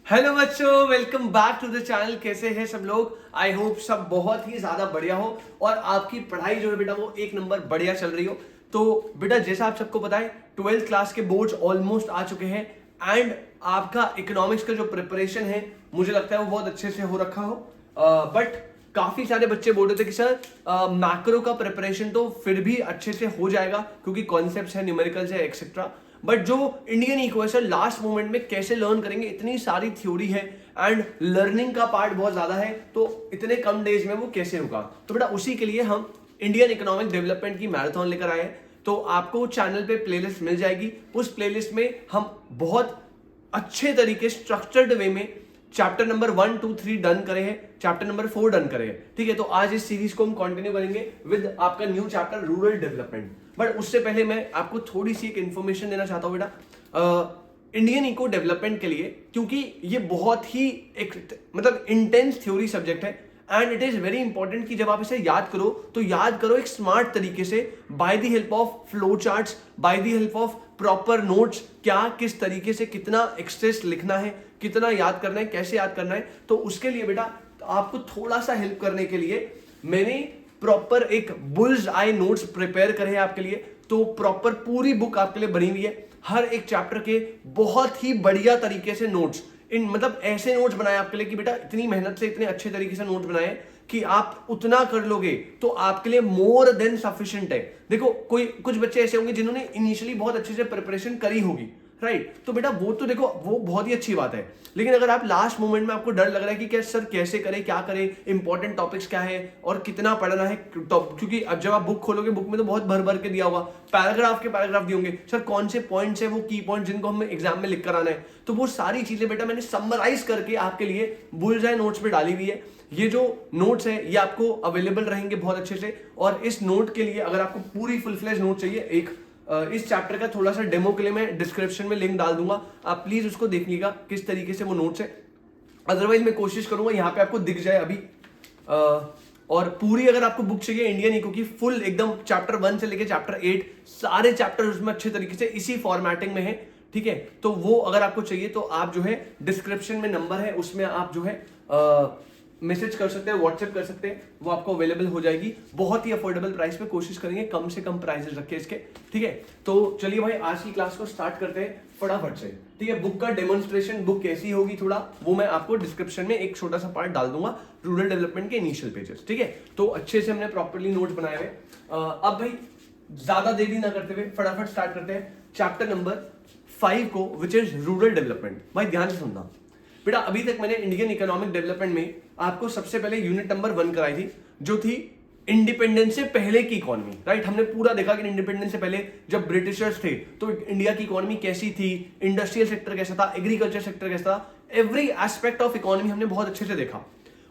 Hello बच्चों, welcome back to the channel. कैसे हैं सब लोग? आई होप सब बहुत ही ज्यादा बढ़िया हो और आपकी पढ़ाई जो है बेटा वो एक नंबर बढ़िया चल रही हो। तो बेटा जैसा आप सबको पता है 12th क्लास के बोर्ड्स ऑलमोस्ट आ चुके हैं एंड आपका इकोनॉमिक्स का जो प्रिपरेशन है मुझे लगता है वो बहुत अच्छे से हो रखा हो। बट काफी सारे बच्चे बोल रहे थे कि सर मैक्रो का प्रिपरेशन तो फिर भी अच्छे से हो जाएगा क्योंकि कॉन्सेप्ट्स है, न्यूमेरिकल्स है, एक्सेट्रा। बट जो इंडियन इक्वेशन लास्ट मोमेंट में कैसे लर्न करेंगे, इतनी सारी थ्योरी है एंड लर्निंग का पार्ट बहुत ज्यादा है, तो इतने कम डेज में वो कैसे होगा। तो बेटा उसी के लिए हम इंडियन इकोनॉमिक डेवलपमेंट की मैराथन लेकर आए हैं। तो आपको चैनल पे प्लेलिस्ट मिल जाएगी। उस प्लेलिस्ट में हम बहुत अच्छे तरीके स्ट्रक्चर्ड वे में चैप्टर नंबर 1, 2, 3 डन करे हैं, चैप्टर नंबर 4 डन करे हैं। ठीक है, तो आज इस सीरीज को हम कंटिन्यू करेंगे विद आपका new chapter rural development. But उससे पहले मैं आपको थोड़ी सी एक इन्फॉर्मेशन देना चाहता हूं बेटा इंडियन इको डेवलपमेंट के लिए, क्योंकि ये बहुत ही एक मतलब इंटेंस थ्योरी सब्जेक्ट है and it is very important कि जब आप इसे याद करो तो याद करो एक स्मार्ट तरीके से, by the help of flow charts, by the help of proper notes. क्या किस तरीके से कितना एक्सेस लिखना है, कितना याद करना है, कैसे याद करना है। तो उसके लिए बेटा आपको थोड़ा सा हेल्प करने के लिए मैंने प्रॉपर एक बुल्स आई नोट्स प्रिपेयर करे हैं आपके लिए। तो प्रॉपर पूरी बुक आपके लिए बनी हुई है, हर एक चैप्टर के बहुत ही बढ़िया तरीके से नोट्स, इन मतलब ऐसे नोट्स बनाए आपके लिए कि बेटा इतनी मेहनत से इतने अच्छे तरीके से नोट्स बनाए कि आप उतना कर लोगे तो आपके लिए मोर देन सफिशिएंट है। देखो कोई कुछ बच्चे ऐसे होंगे जिन्होंने इनिशियली बहुत अच्छे से प्रिपरेशन करी होगी, राइट? तो बेटा वो तो देखो वो बहुत ही अच्छी बात है, लेकिन अगर आप लास्ट मोमेंट में आपको डर लग रहा है कि क्या सर कैसे करें, क्या करें, इंपॉर्टेंट टॉपिक्स क्या है और कितना पढ़ना है, क्योंकि अब जब आप बुक खोलोगे बुक में तो बहुत भर भर के दिया होगा, पैराग्राफ के पैराग्राफ दिए होंगे, सर कौन से पॉइंट्स है वो की पॉइंट जिनको हमें एग्जाम में लिख कर आना है। तो वो सारी चीजें बेटा मैंने समराइज करके आपके लिए बुलजाई नोट्स पे डाली हुई है। ये जो नोट्स है ये आपको अवेलेबल रहेंगे बहुत अच्छे से। और इस नोट के लिए अगर आपको पूरी फुल फ्लेज नोट चाहिए, एक इस चैप्टर का थोड़ा सा डेमो के लिए मैं डिस्क्रिप्शन में लिंक डाल दूंगा, आप प्लीज उसको देखिएगा किस तरीके से वो नोट्स है। अदरवाइज मैं कोशिश करूंगा यहाँ पे आपको दिख जाए अभी। और पूरी अगर आपको बुक चाहिए इंडियन इको की फुल एकदम चैप्टर 1 से लेके चैप्टर 8 सारे चैप्टर उसमें अच्छे तरीके से इसी फॉर्मेटिंग में है। ठीक है, तो वो अगर आपको चाहिए तो आप जो है डिस्क्रिप्शन में नंबर है उसमें आप जो है मैसेज कर सकते हैं, व्हाट्सएप कर सकते हैं, वो आपको अवेलेबल हो जाएगी बहुत ही अफोर्डेबल प्राइस पे। कोशिश करेंगे कम से कम प्राइसेस रखे इसके। ठीक है, तो चलिए भाई आज की क्लास को स्टार्ट करते हैं फटाफट से। ठीक है, बुक का डेमोन्स्ट्रेशन बुक कैसी होगी थोड़ा वो मैं आपको डिस्क्रिप्शन में एक छोटा सा पार्ट डाल दूंगा, रूरल डेवलपमेंट के इनिशियल पेजेस। ठीक है, तो अच्छे से हमने प्रॉपरली नोट बनाए हुए। अब भाई ज्यादा देरी ना करते हुए फटाफट स्टार्ट करते हैं चैप्टर नंबर 5 को, विच इज रूरल डेवलपमेंट। भाई ध्यान से सुनना बेटा, अभी तक मैंने इंडियन इकोनॉमिक डेवलपमेंट में आपको सबसे पहले यूनिट नंबर 1 कराई थी जो थी इंडिपेंडेंस से पहले की इकोनॉमी, राइट? हमने पूरा देखा कि इंडिपेंडेंस से पहले जब ब्रिटिशर्स थे तो इंडिया की इकोनॉमी कैसी थी, इंडस्ट्रियल सेक्टर कैसा था, एग्रीकल्चर सेक्टर कैसा था, एवरी एस्पेक्ट ऑफ इकोनॉमी हमने बहुत अच्छे से देखा।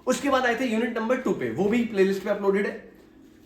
उसके बाद आए थे यूनिट नंबर 2 पे, वो भी प्लेलिस्ट पे अपलोडेड है।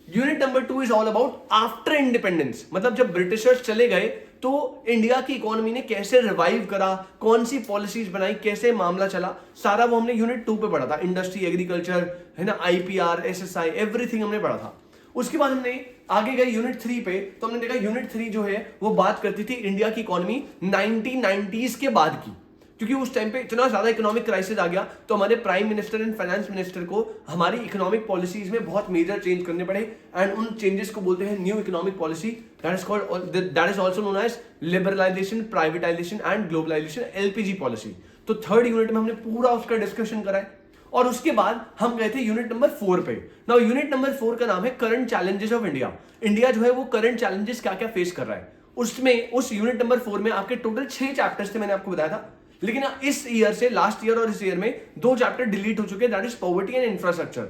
Unit number 2 is all about after independence, मतलब जब ब्रिटिशर्स चले गए तो इंडिया की इकोनॉमी ने कैसे रिवाइव करा, कौन सी पॉलिसीज बनाई, कैसे मामला चला, सारा वो हमने यूनिट 2 पे पढ़ा था। इंडस्ट्री, एग्रीकल्चर, है ना, आईपीआर, एसएसआई, एवरीथिंग हमने पढ़ा था। उसके बाद हमने आगे गए यूनिट 3 पे, तो हमने देखा यूनिट 3 जो है वो बात करती थी इंडिया की इकोनॉमी 1990s के बाद की, क्योंकि उस टाइम पे इतना ज्यादा इकोनॉमिक क्राइसिस आ गया तो हमारे prime minister and finance minister को हमारी इकोनॉमिक पॉलिसीज में बहुत मेजर चेंज करने पड़े एंड उन चेंजेस को बोलते हैं new economic policy, that is also known as liberalisation, privatisation and globalisation, LPG policy. तो थर्ड यूनिट में हमने पूरा उसका डिस्कशन करा है। और उसके बाद हम गए थे यूनिट नंबर 4 पे। नाउ यूनिट नंबर 4 का नाम है current challenges of India. India जो है वो करंट चैलेंजेस क्या क्या फेस कर रहा है। उसमें उस यूनिट नंबर 4 में आपके टोटल 6 चैप्टर्स थे, मैंने आपको बताया था। लेकिन इस ईयर से, लास्ट ईयर और इस ईयर में 2 चैप्टर डिलीट हो चुके हैं, that is poverty and infrastructure.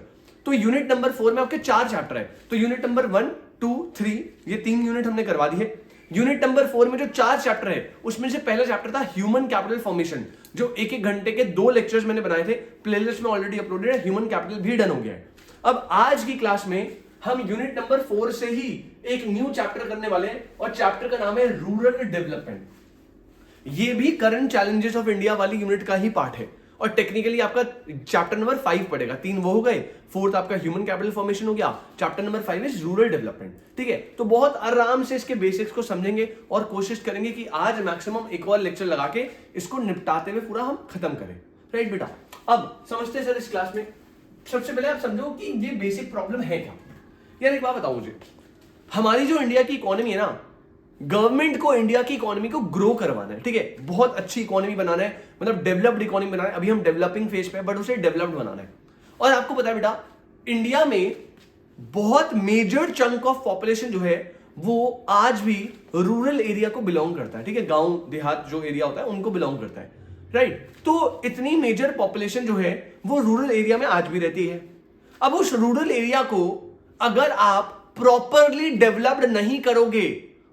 तो यूनिट नंबर 4 में आपके 4 चैप्टर है। तो यूनिट नंबर 1, 2, 3 ये 3 यूनिट हमने करवा दी है। यूनिट नंबर 4 में जो 4 चैप्टर है उसमें से पहला चैप्टर था ह्यूमन कैपिटल फॉर्मेशन, जो 1-1 घंटे के 2 लेक्चर्स मैंने बनाए थे, प्लेलिस्ट में ऑलरेडी अपलोडेड है, ह्यूमन कैपिटल भी डन हो गया है। अब आज की क्लास में हम यूनिट नंबर 4 से ही एक न्यू चैप्टर करने वाले हैं और चैप्टर का नाम है रूरल डेवलपमेंट। ये भी करंट चैलेंजेस ऑफ इंडिया वाली यूनिट का ही पार्ट है और टेक्निकली आपका चैप्टर नंबर 5 पड़ेगा। 3 वो हो गए, 4th आपका ह्यूमन कैपिटल फॉर्मेशन हो गया, chapter number 5 is rural development. ठीक है, तो बहुत आराम से इसके बेसिक्स को समझेंगे और कोशिश करेंगे कि आज मैक्सिमम एक और लेक्चर लगा के इसको निपटाते हुए पूरा हम खत्म करें। राइट बेटा। अब समझते हैं सर इस क्लास में, सबसे पहले आप समझो कि ये बेसिक प्रॉब्लम है क्या। यार एक बात बताओ मुझे, हमारी जो इंडिया की इकोनॉमी है ना, गवर्नमेंट को इंडिया की इकोनॉमी को ग्रो करवाना है, ठीक है, बहुत अच्छी इकोनॉमी बनाना है, मतलब डेवलप्ड इकोनॉमी बनाना है। अभी हम डेवलपिंग फेज पे है, बट उसे डेवलप्ड बनाना है। और आपको पता है बेटा, इंडिया में बहुत मेजर चंक ऑफ पॉपुलेशन जो है वो आज भी रूरल एरिया को बिलोंग करता है, ठीक है, गांव देहात जो एरिया होता है उनको बिलोंग करता है, राइट। तो इतनी मेजर पॉपुलेशन जो है वो रूरल एरिया में आज भी रहती है। अब उस रूरल एरिया को अगर आप प्रॉपरली डेवलप्ड नहीं करोगे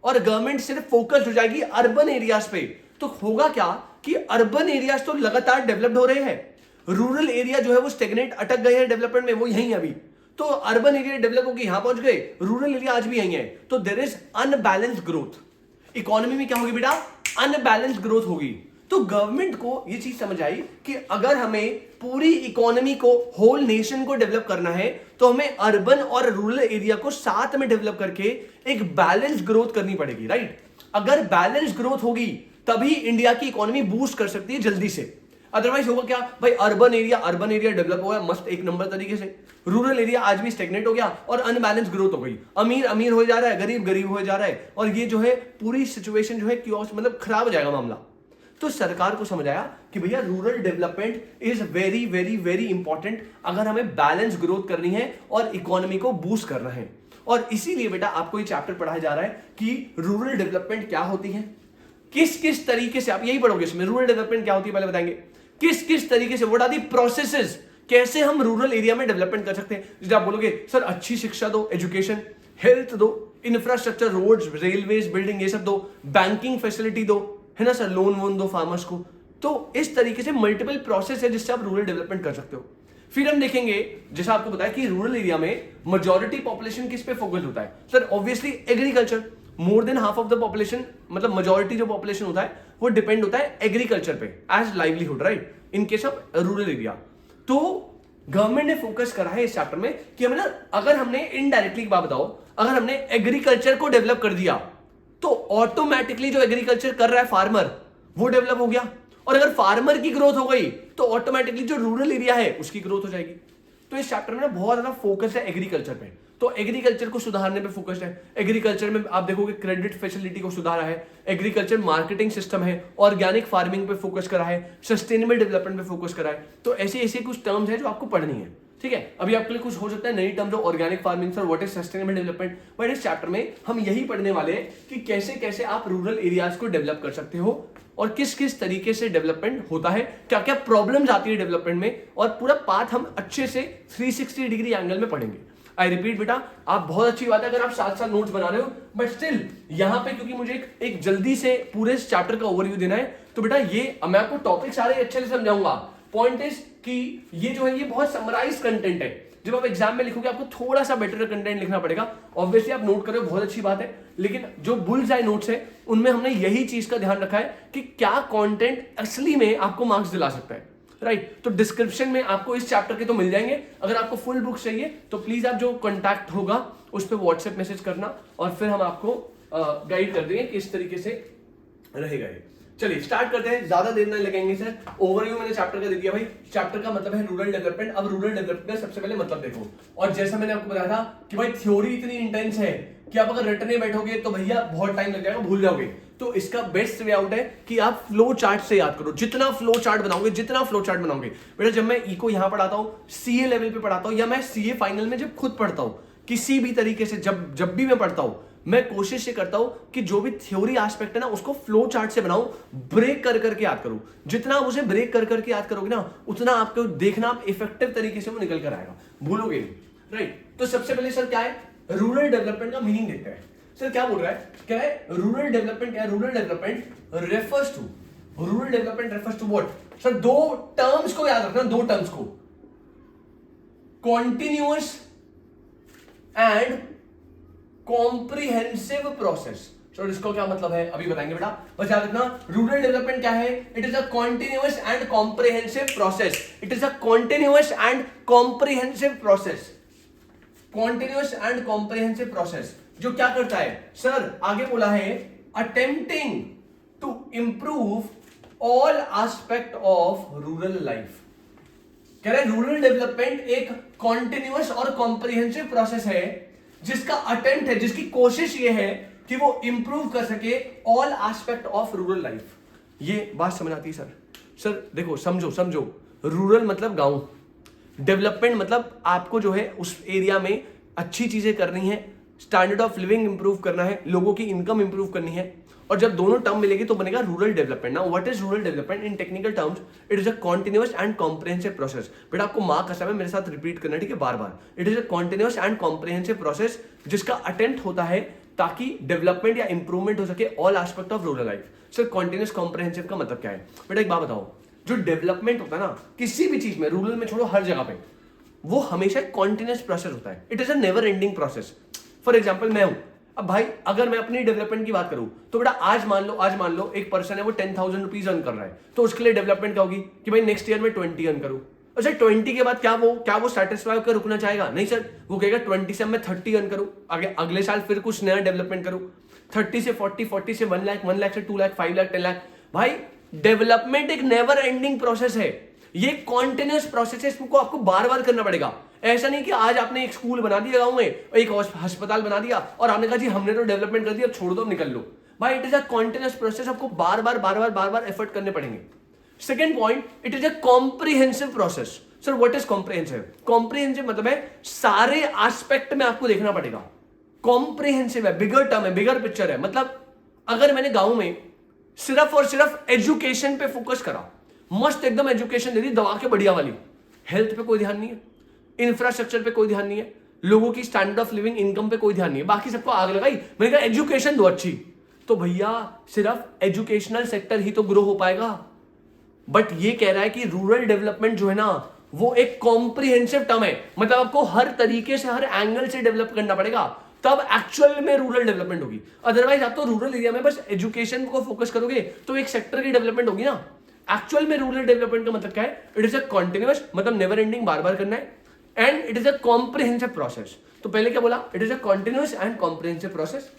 और गवर्नमेंट सिर्फ फोकस हो जाएगी अर्बन एरियाज पे, तो होगा क्या कि अर्बन एरियाज तो लगातार डेवलप्ड हो रहे हैं, रूरल एरिया जो है वो स्टेगनेट अटक गए हैं डेवलपमेंट में, वो यहीं अभी। तो अर्बन एरिया डेवलप होकर यहां पहुंच गए, रूरल एरिया आज भी यहीं है, तो there is unbalanced growth. Economy में क्या होगी बेटा, अनबैलेंस्ड ग्रोथ होगी। तो गवर्नमेंट को ये चीज समझ आई कि अगर हमें पूरी इकोनॉमी को, होल नेशन को डेवलप करना है, तो हमें अर्बन और रूरल एरिया को साथ में डेवलप करके एक बैलेंस ग्रोथ करनी पड़ेगी, राइट। अगर बैलेंस ग्रोथ होगी तभी इंडिया की इकोनॉमी बूस्ट कर सकती है जल्दी से। अदरवाइज होगा क्या भाई, अर्बन एरिया डेवलप हो गया मस्त एक नंबर तरीके से, रूरल एरिया आज भी स्टेगनेट हो गया और अनबैलेंस ग्रोथ हो गई, अमीर अमीर हो जा रहा है, गरीब गरीब हो जा रहा है, और ये जो है पूरी सिचुएशन जो है क्योस मतलब खराब हो जाएगा मामला। तो सरकार को समझ आया कि भैया rural development is very very very important अगर हमें बैलेंस ग्रोथ करनी है और इकोनॉमी को बूस्ट करना है। और इसीलिए बेटा आपको ये चैप्टर पढ़ाया जा रहा है कि रूरल डेवलपमेंट क्या होती है, किस किस तरीके से आप यही पढ़ोगे इसमें, रूरल डेवलपमेंट क्या होती है पहले बताएंगे, किस किस तरीके से, व्हाट आर दी प्रोसेसेस, कैसे हम रूरल एरिया में डेवलपमेंट कर सकते हैं। जैसे आप बोलोगे सर अच्छी शिक्षा दो, एजुकेशन, हेल्थ दो, इंफ्रास्ट्रक्चर, रोड्स, रेलवेज, बिल्डिंग, ये सब दो, बैंकिंग फैसिलिटी दो, है ना सर, लोन वोन दो फार्मर्स को। तो इस तरीके से मल्टीपल प्रोसेस है जिससे आप रूरल डेवलपमेंट कर सकते हो। फिर हम देखेंगे, जैसा आपको बताया कि रूरल एरिया में मेजॉरिटी पॉपुलेशन किस पे फोकस होता है sir, obviously agriculture. More than half of the population, मतलब मेजॉरिटी जो पॉपुलेशन होता है वो डिपेंड होता है एग्रीकल्चर पे as livelihood, right, in case of rural area. तो गवर्नमेंट ने फोकस करा है इस चैप्टर में कि हमें ना, अगर हमने इनडायरेक्टली बात बताओ, अगर हमने एग्रीकल्चर को डेवलप कर दिया तो ऑटोमेटिकली जो एग्रीकल्चर कर रहा है फार्मर वो डेवलप हो गया, और अगर फार्मर की ग्रोथ हो गई तो ऑटोमेटिकली जो रूरल एरिया है उसकी ग्रोथ हो जाएगी। तो इस चैप्टर में ना बहुत ज्यादा फोकस है एग्रीकल्चर पे, तो एग्रीकल्चर को सुधारने पे फोकस है। एग्रीकल्चर में आप देखोगे क्रेडिट फैसिलिटी को सुधारा है, एग्रीकल्चर मार्केटिंग सिस्टम है, ऑर्गेनिक फार्मिंग पे फोकस करा है, सस्टेनेबल डेवलपमेंट पे फोकस करा है। तो ऐसे ऐसे कुछ टर्म्स है जो आपको पढ़नी है, ठीक है। अभी आपके लिए कुछ हो सकता है नई टर्म जो organic farming sir, what is sustainable development, but इस चैप्टर में हम यही पढ़ने वाले हैं कि कैसे कैसे आप रूरल एरियाज को डेवलप कर सकते हो और किस किस तरीके से डेवलपमेंट होता है, क्या क्या प्रॉब्लम्स आती है डेवलपमेंट में, और पूरा पाथ हम अच्छे से 360 डिग्री एंगल में पढ़ेंगे। आई रिपीट बेटा, आप बहुत अच्छी बात है अगर आप साथ साथ नोट्स बना रहे हो, बट स्टिल यहां पे क्योंकि मुझे एक जल्दी से पूरे इस चैप्टर का ओवरव्यू देना है, तो बेटा ये मैं आपको टॉपिक सारे अच्छे से समझाऊंगा। पॉइंट इज कि ये जो है ये बहुत समराइज कंटेंट है, जब आप एग्जाम में लिखोगे आपको थोड़ा सा बेटर कंटेंट लिखना पड़ेगा। ऑब्वियसली आप नोट करो बहुत अच्छी बात है, लेकिन जो बुल्स आई नोट्स है उनमें हमने यही चीज का ध्यान रखा है कि क्या कंटेंट असली में आपको मार्क्स दिला सकता है, राइट। तो डिस्क्रिप्शन में आपको इस चैप्टर के तो मिल जाएंगे, अगर आपको फुल बुक चाहिए तो प्लीज आप जो कॉन्टैक्ट होगा उस पर व्हाट्सएप मैसेज करना और फिर हम आपको गाइड कर देंगे किस तरीके से रहेगा ये। चलिए स्टार्ट करते हैं, ज्यादा देर नहीं लगेंगे सर। ओवरव्यू मैंने चैप्टर का दे दिया भाई, चैप्टर का मतलब है रूरल डेवलपमेंट। अब रूरल डेवलपमेंट का सबसे पहले मतलब देखो, और जैसा मैंने आपको बताया था कि भाई थ्योरी इतनी इंटेंस है कि आप अगर रटने बैठोगे तो भैया बहुत टाइम लग जाएगा, भूल जाओगे। तो इसका बेस्ट वे आउट है कि आप फ्लो चार्ट से याद करो, जितना फ्लो चार्ट बनाओगे बेटा। जब मैं इको यहां पढ़ाता हूं, सीए लेवल पे पढ़ाता हूं, या मैं सीए फाइनल में जब खुद पढ़ता हूं, किसी भी तरीके से जब भी मैं पढ़ता हूं, मैं कोशिश ये करता हूं कि जो भी थ्योरी एस्पेक्ट है ना उसको फ्लो चार्ट से बनाऊं, ब्रेक कर करके याद करूं। जितना आप उसे ब्रेक कर करके याद करोगे ना, उतना आपको देखना आप इफेक्टिव तरीके से वो निकल कर आएगा, भूलोगे नहीं, राइट। तो सबसे पहले सर क्या है, रूरल डेवलपमेंट का मीनिंग देखते हैं। सर क्या बोल रहा है, क्या है रूरल डेवलपमेंट, क्या है rural development refers to what sir, दो टर्म्स को याद रखना, दो टर्म्स को, कॉन्टिन्यूअस एंड कॉम्प्रिहेंसिव प्रोसेस। तो इसको क्या मतलब है अभी बताएंगे बेटा, बस याद रखना रूरल डेवलपमेंट क्या है, it is a continuous and comprehensive process, it is a continuous and comprehensive process, continuous and comprehensive process जो क्या करता है सर, आगे बोला है attempting to improve all aspect of rural life. कह रहे रूरल डेवलपमेंट एक कॉन्टिन्यूअस और कॉम्प्रिहेंसिव प्रोसेस है जिसका अटेम्प्ट है, जिसकी कोशिश ये है कि वो इंप्रूव कर सके all aspect of rural life. ये बात समझ आती है सर? सर देखो, समझो रूरल मतलब गांव, डेवलपमेंट मतलब आपको जो है उस एरिया में अच्छी चीजें करनी है, स्टैंडर्ड ऑफ लिविंग इंप्रूव करना है, लोगों की इनकम इंप्रूव करनी है, और जब दोनों टर्म मिलेगी तो बनेगा rural development. Now what is rural development in technical terms? It is a continuous and comprehensive process. बेटा आपको मार्क कसम है, मेरे साथ रिपीट करना, ठीक है, बार बार। It is a continuous and comprehensive process जिसका अटेम्प्ट होता है ताकि डेवलपमेंट या इंप्रूवमेंट हो सके all aspect of rural life. Sir continuous comprehensive का मतलब क्या है? बेटा एक बात बताओ, जो डेवलपमेंट होता है ना किसी भी चीज में, रूरल में छोड़ो हर जगह पे, वो हमेशा एक कॉन्टिन्यूअस प्रोसेस होता है। It is a never ending process. For example मैं हूं, अब भाई अगर मैं अपनी डेवलपमेंट की बात करूं तो बेटा आज मान लो एक पर्सन है वो 10,000 रुपीज अर्न कर रहा है, तो उसके लिए डेवलपमेंट क्या होगी कि भाई नेक्स्ट ईयर में 20 अर्न करूं। अच्छा 20 के बाद क्या वो सेटिस्फाई होकर रुकना चाहेगा? नहीं सर, वो कहेगा 20 से मैं 30 अर्न करूं, आगे अगले साल फिर कुछ नया डेवलपमेंट करूं, 30 से 40, 40 से 1 लाख, 1 लाख से 2 लाख, 5 लाख, 10 लाख। भाई डेवलपमेंट एक नेवर एंडिंग प्रोसेस है, ये कॉन्टिन्यूअस प्रोसेस है, इसको आपको बार बार करना पड़ेगा। ऐसा नहीं कि आज आपने एक स्कूल बना दिया गांव में, एक अस्पताल बना दिया और आपने कहा जी हमने तो डेवलपमेंट कर दिया, अब छोड़ दो, निकल लो। भाई it is a continuous process, आपको बार बार एफर्ट करने पड़ेंगे। Second point, it is a comprehensive process. Sir what is comprehensive? Comprehensive मतलब है सारे एस्पेक्ट में आपको देखना पड़ेगा। कॉम्प्रिहेंसिव है, बिगर टर्म है, बिगर पिक्चर है। मतलब अगर मैंने गांव में सिर्फ और सिर्फ एजुकेशन पे फोकस करा, मस्त एकदम एजुकेशन दे दी दवा के बढ़िया वाली, हेल्थ पे कोई ध्यान नहीं है, इंफ्रास्ट्रक्चर पे कोई ध्यान नहीं है, लोगों की स्टैंडर्ड ऑफ लिविंग इनकम पे कोई ध्यान नहीं है, बाकी सबको आग लगाई, मैंने कहा एजुकेशन दो अच्छी, तो भैया सिर्फ एजुकेशनल सेक्टर ही तो ग्रो हो पाएगा। बट ये कह रहा है कि रूरल डेवलपमेंट जो है ना वो एक कॉम्प्रिहेंसिव टर्म है, मतलब आपको हर तरीके से, हर एंगल से डेवलप करना पड़ेगा, तब एक्चुअल में रूरल डेवलपमेंट होगी। अदरवाइज आप तो रूरल एरिया में बस एजुकेशन को फोकस करोगे तो एक सेक्टर की डेवलपमेंट होगी ना। एक्चुअल में रूरल डेवलपमेंट का मतलब क्या है? इट इज अ कॉन्टिन्यूअस, मतलब नेवर एंडिंग, बार बार करना है, and it is a comprehensive process. तो पहले क्या बोला? It is a continuous and comprehensive process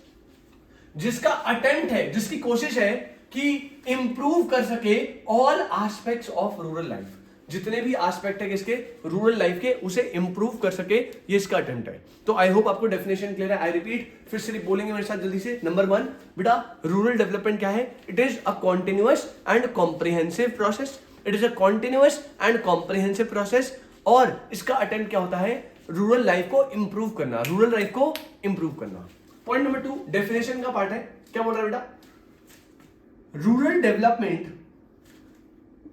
जिसका अटेम्प्ट है, जिसकी कोशिश है कि इंप्रूव कर सके all aspects of rural life, जितने भी एस्पेक्ट है किसके, रूरल लाइफ के, उसे इंप्रूव कर सके, ये इसका अटेम्प्ट है। तो आई होप आपको डेफिनेशन क्लियर है। आई रिपीट, फिर से बोलेंगे मेरे साथ जल्दी से। नंबर 1 बेटा, रूरल डेवलपमेंट क्या है? It is a continuous and comprehensive process. It is a continuous and comprehensive process, और इसका अटेम्प्ट क्या होता है? रूरल लाइफ को इंप्रूव करना, रूरल लाइफ को इंप्रूव करना। पॉइंट नंबर 2 डेफिनेशन का पार्ट है। क्या बोल रहा है बेटा? रूरल डेवलपमेंट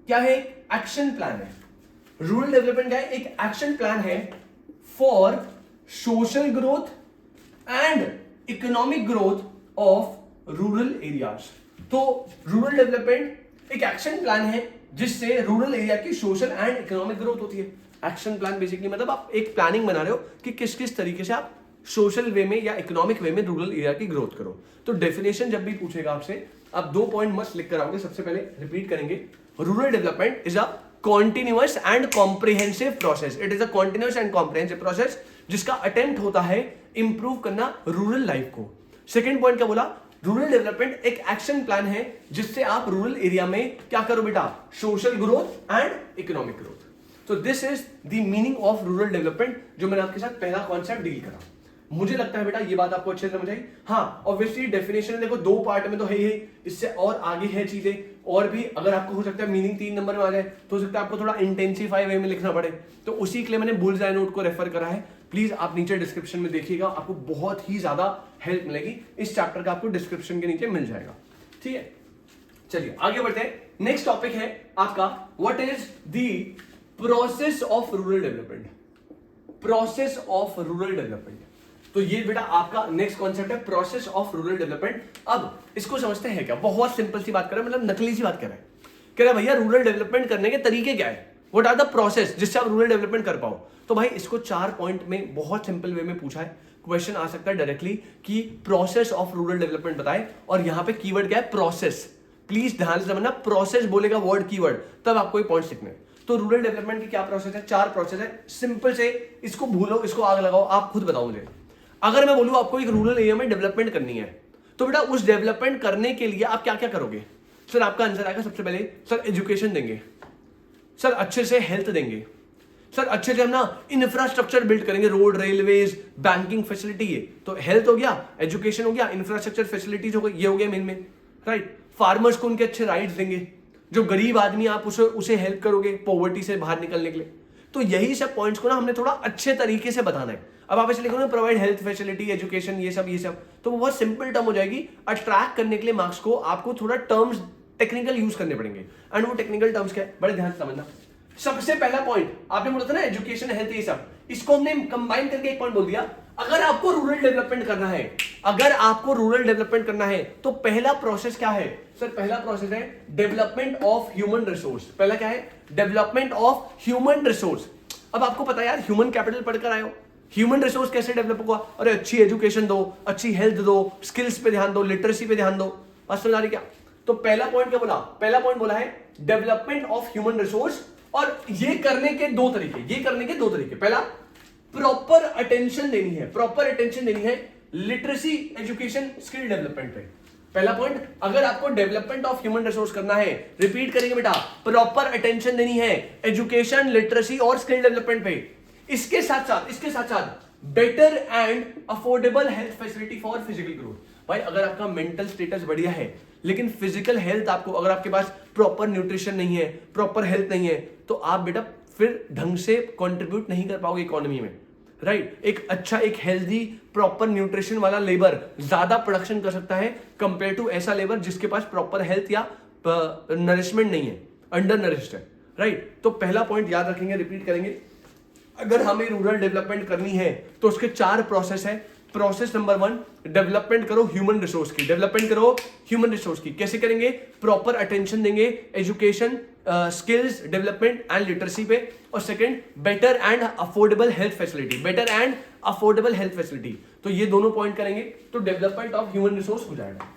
क्या है? एक्शन प्लान है। रूरल डेवलपमेंट क्या है? एक एक्शन प्लान है for social growth and economic growth of rural areas. तो रूरल डेवलपमेंट एक एक्शन प्लान है जिससे रूरल एरिया की सोशल एंड इकोनॉमिक ग्रोथ होती है। एक्शन प्लान बेसिकली मतलब आप एक प्लानिंग बना रहे हो कि किस किस तरीके से आप सोशल वे में या इकोनॉमिक वे में रूरल एरिया की ग्रोथ करो। तो डेफिनेशन जब भी पूछेगा आपसे, आप 2 पॉइंट मस्त लिख कर आओगे। सबसे पहले रिपीट करेंगे, rural development is a continuous and comprehensive process. It is a continuous and comprehensive process जिसका अटेम्प्ट होता है इंप्रूव करना रूरल लाइफ को। सेकेंड पॉइंट क्या बोला? रूरल डेवलपमेंट एक एक्शन प्लान है जिससे आप रूरल एरिया में क्या करो बेटा? Social growth and economic growth. तो this is the meaning of rural development, जो मैंने आपके साथ पहला कॉन्सेप्ट डील करा। मुझे लगता है बेटा ये बात आपको अच्छे से समझ आई। हाँ ऑब्वियसली डेफिनेशन देखो 2 पार्ट में तो है ही, इससे और आगे है चीजें, और भी अगर आपको हो सकता है मीनिंग 3 नंबर में आ जाए तो हो सकता है आपको थोड़ा इंटेंसिफाई वे में लिखना पड़े, तो उसी के लिए मैंने बुल्सआई नोट को रेफर करा है। प्लीज आप नीचे डिस्क्रिप्शन में देखिएगा, आपको बहुत ही ज्यादा हेल्प मिलेगी। इस चैप्टर का आपको डिस्क्रिप्शन के नीचे मिल जाएगा, ठीक है। चलिए आगे बढ़ते हैं। नेक्स्ट टॉपिक है आपका what is the process of rural development. Process of rural development, तो ये बेटा आपका नेक्स्ट कॉन्सेप्ट है, प्रोसेस ऑफ रूरल डेवलपमेंट। अब इसको समझते हैं क्या? बहुत सिंपल सी बात कर रहा है, मतलब नकली सी बात कर रहा है। कह रहा है भैया रूरल डेवलपमेंट करने के तरीके क्या है, व्हाट आर द प्रोसेस जिससे आप रूरल डेवलपमेंट कर पाओ। तो भाई इसको 4 पॉइंट में बहुत सिंपल वे में पूछा है। क्वेश्चन आ सकता है डायरेक्टली कि प्रोसेस ऑफ रूरल डेवलपमेंट बताए, और यहां पे कीवर्ड क्या है? प्रोसेस। प्लीज ध्यान से समझना, प्रोसेस बोलेगा वर्ड कीवर्ड, तब आपको ये पॉइंट लिखने। तो रूरल डेवलपमेंट की क्या प्रोसेस है? 4 प्रोसेस है, सिंपल से। इसको भूलो, इसको आग लगाओ, आप खुद बताओ मुझे। अगर मैं बोलूं आपको एक रूरल एरिया में डेवलपमेंट करनी है, तो बेटा उस डेवलपमेंट करने के लिए आप क्या क्या करोगे? सर आपका आंसर आएगा सबसे पहले सर एजुकेशन देंगे, सर अच्छे से हेल्थ देंगे, सर अच्छे से हम ना इंफ्रास्ट्रक्चर बिल्ड करेंगे, रोड, रेलवेज, बैंकिंग फैसिलिटी है। तो हेल्थ हो गया, एजुकेशन हो गया, इंफ्रास्ट्रक्चर फैसिलिटीज हो गई, ये हो गया मेन में, राइट। फार्मर्स को उनके अच्छे राइट्स देंगे, जो गरीब आदमी आप उसे हेल्प करोगे पॉवर्टी से बाहर निकलने के लिए। तो यही सब पॉइंट्स को ना हमने थोड़ा अच्छे तरीके से बताना है। अब आप ऐसे लिखो ना प्रोवाइड हेल्थ फैसिलिटी, एजुकेशन, ये सब, तो वो बहुत सिंपल टर्म हो जाएगी। अट्रैक्ट करने के लिए मार्क्स को आपको थोड़ा टर्म्स टेक्निकल यूज करने पड़ेंगे, एंड वो टेक्निकल टर्म्स क्या है, बड़े ध्यान से समझना। सबसे पहला पॉइंट आपने बोला था ना एजुकेशन, हेल्थ, ये सब, इसको हमने कंबाइन करके एक पॉइंट बोल दिया। अगर आपको रूरल डेवलपमेंट करना है, अगर आपको रूरल डेवलपमेंट करना है तो पहला प्रोसेस क्या है सर? पहला प्रोसेस है डेवलपमेंट ऑफ ह्यूमन रिसोर्स। पहला क्या है? Development of human resource. अब आपको पता है यार, ह्यूमन कैपिटल पढ़कर आए हो, ह्यूमन रिसोर्स कैसे डेवलप होगा? अरे अच्छी एजुकेशन दो, अच्छी हेल्थ दो, स्किल्स पे ध्यान दो, लिटरेसी पे ध्यान दो। बात समझ आ रही क्या? तो पहला पॉइंट क्या बोला? पहला पॉइंट बोला है डेवलपमेंट ऑफ ह्यूमन रिसोर्स, और ये करने के दो तरीके, पहला प्रॉपर अटेंशन देनी है, प्रॉपर अटेंशन देनी है लिटरेसी, एजुकेशन, स्किल डेवलपमेंट पे। पहला पॉइंट, अगर आपको डेवलपमेंट ऑफ ह्यूमन रिसोर्स करना है, रिपीट करेंगे बेटा, प्रॉपर अटेंशन देनी है एजुकेशन, लिटरेसी और स्किल डेवलपमेंट पे। इसके साथ साथ better and affordable health facility for physical growth. भाई अगर आपका मेंटल स्टेटस बढ़िया है लेकिन फिजिकल हेल्थ आपको, अगर आपके पास प्रॉपर न्यूट्रिशन नहीं है, प्रॉपर हेल्थ नहीं है, तो आप बेटा फिर ढंग से कंट्रीब्यूट नहीं कर पाओगे इकोनॉमी में, राइट। एक अच्छा, एक हेल्दी, प्रॉपर न्यूट्रिशन वाला लेबर ज्यादा प्रोडक्शन कर सकता है कंपेयर टू ऐसा लेबर जिसके पास प्रॉपर हेल्थ या नरिशमेंट नहीं है, अंडर नरिश्ड है, राइट। तो पहला पॉइंट याद रखेंगे, रिपीट करेंगे। अगर हमें रूरल डेवलपमेंट करनी है तो उसके 4 प्रोसेस है। प्रोसेस नंबर 1, डेवलपमेंट करो ह्यूमन रिसोर्स की, डेवलपमेंट करो ह्यूमन रिसोर्स की। कैसे करेंगे? प्रॉपर अटेंशन देंगे education, skills development and literacy पे। और second, better and affordable health facility, better and affordable health facility. तो ये दोनों पॉइंट करेंगे तो डेवलपमेंट ऑफ ह्यूमन रिसोर्स हो जाएगा।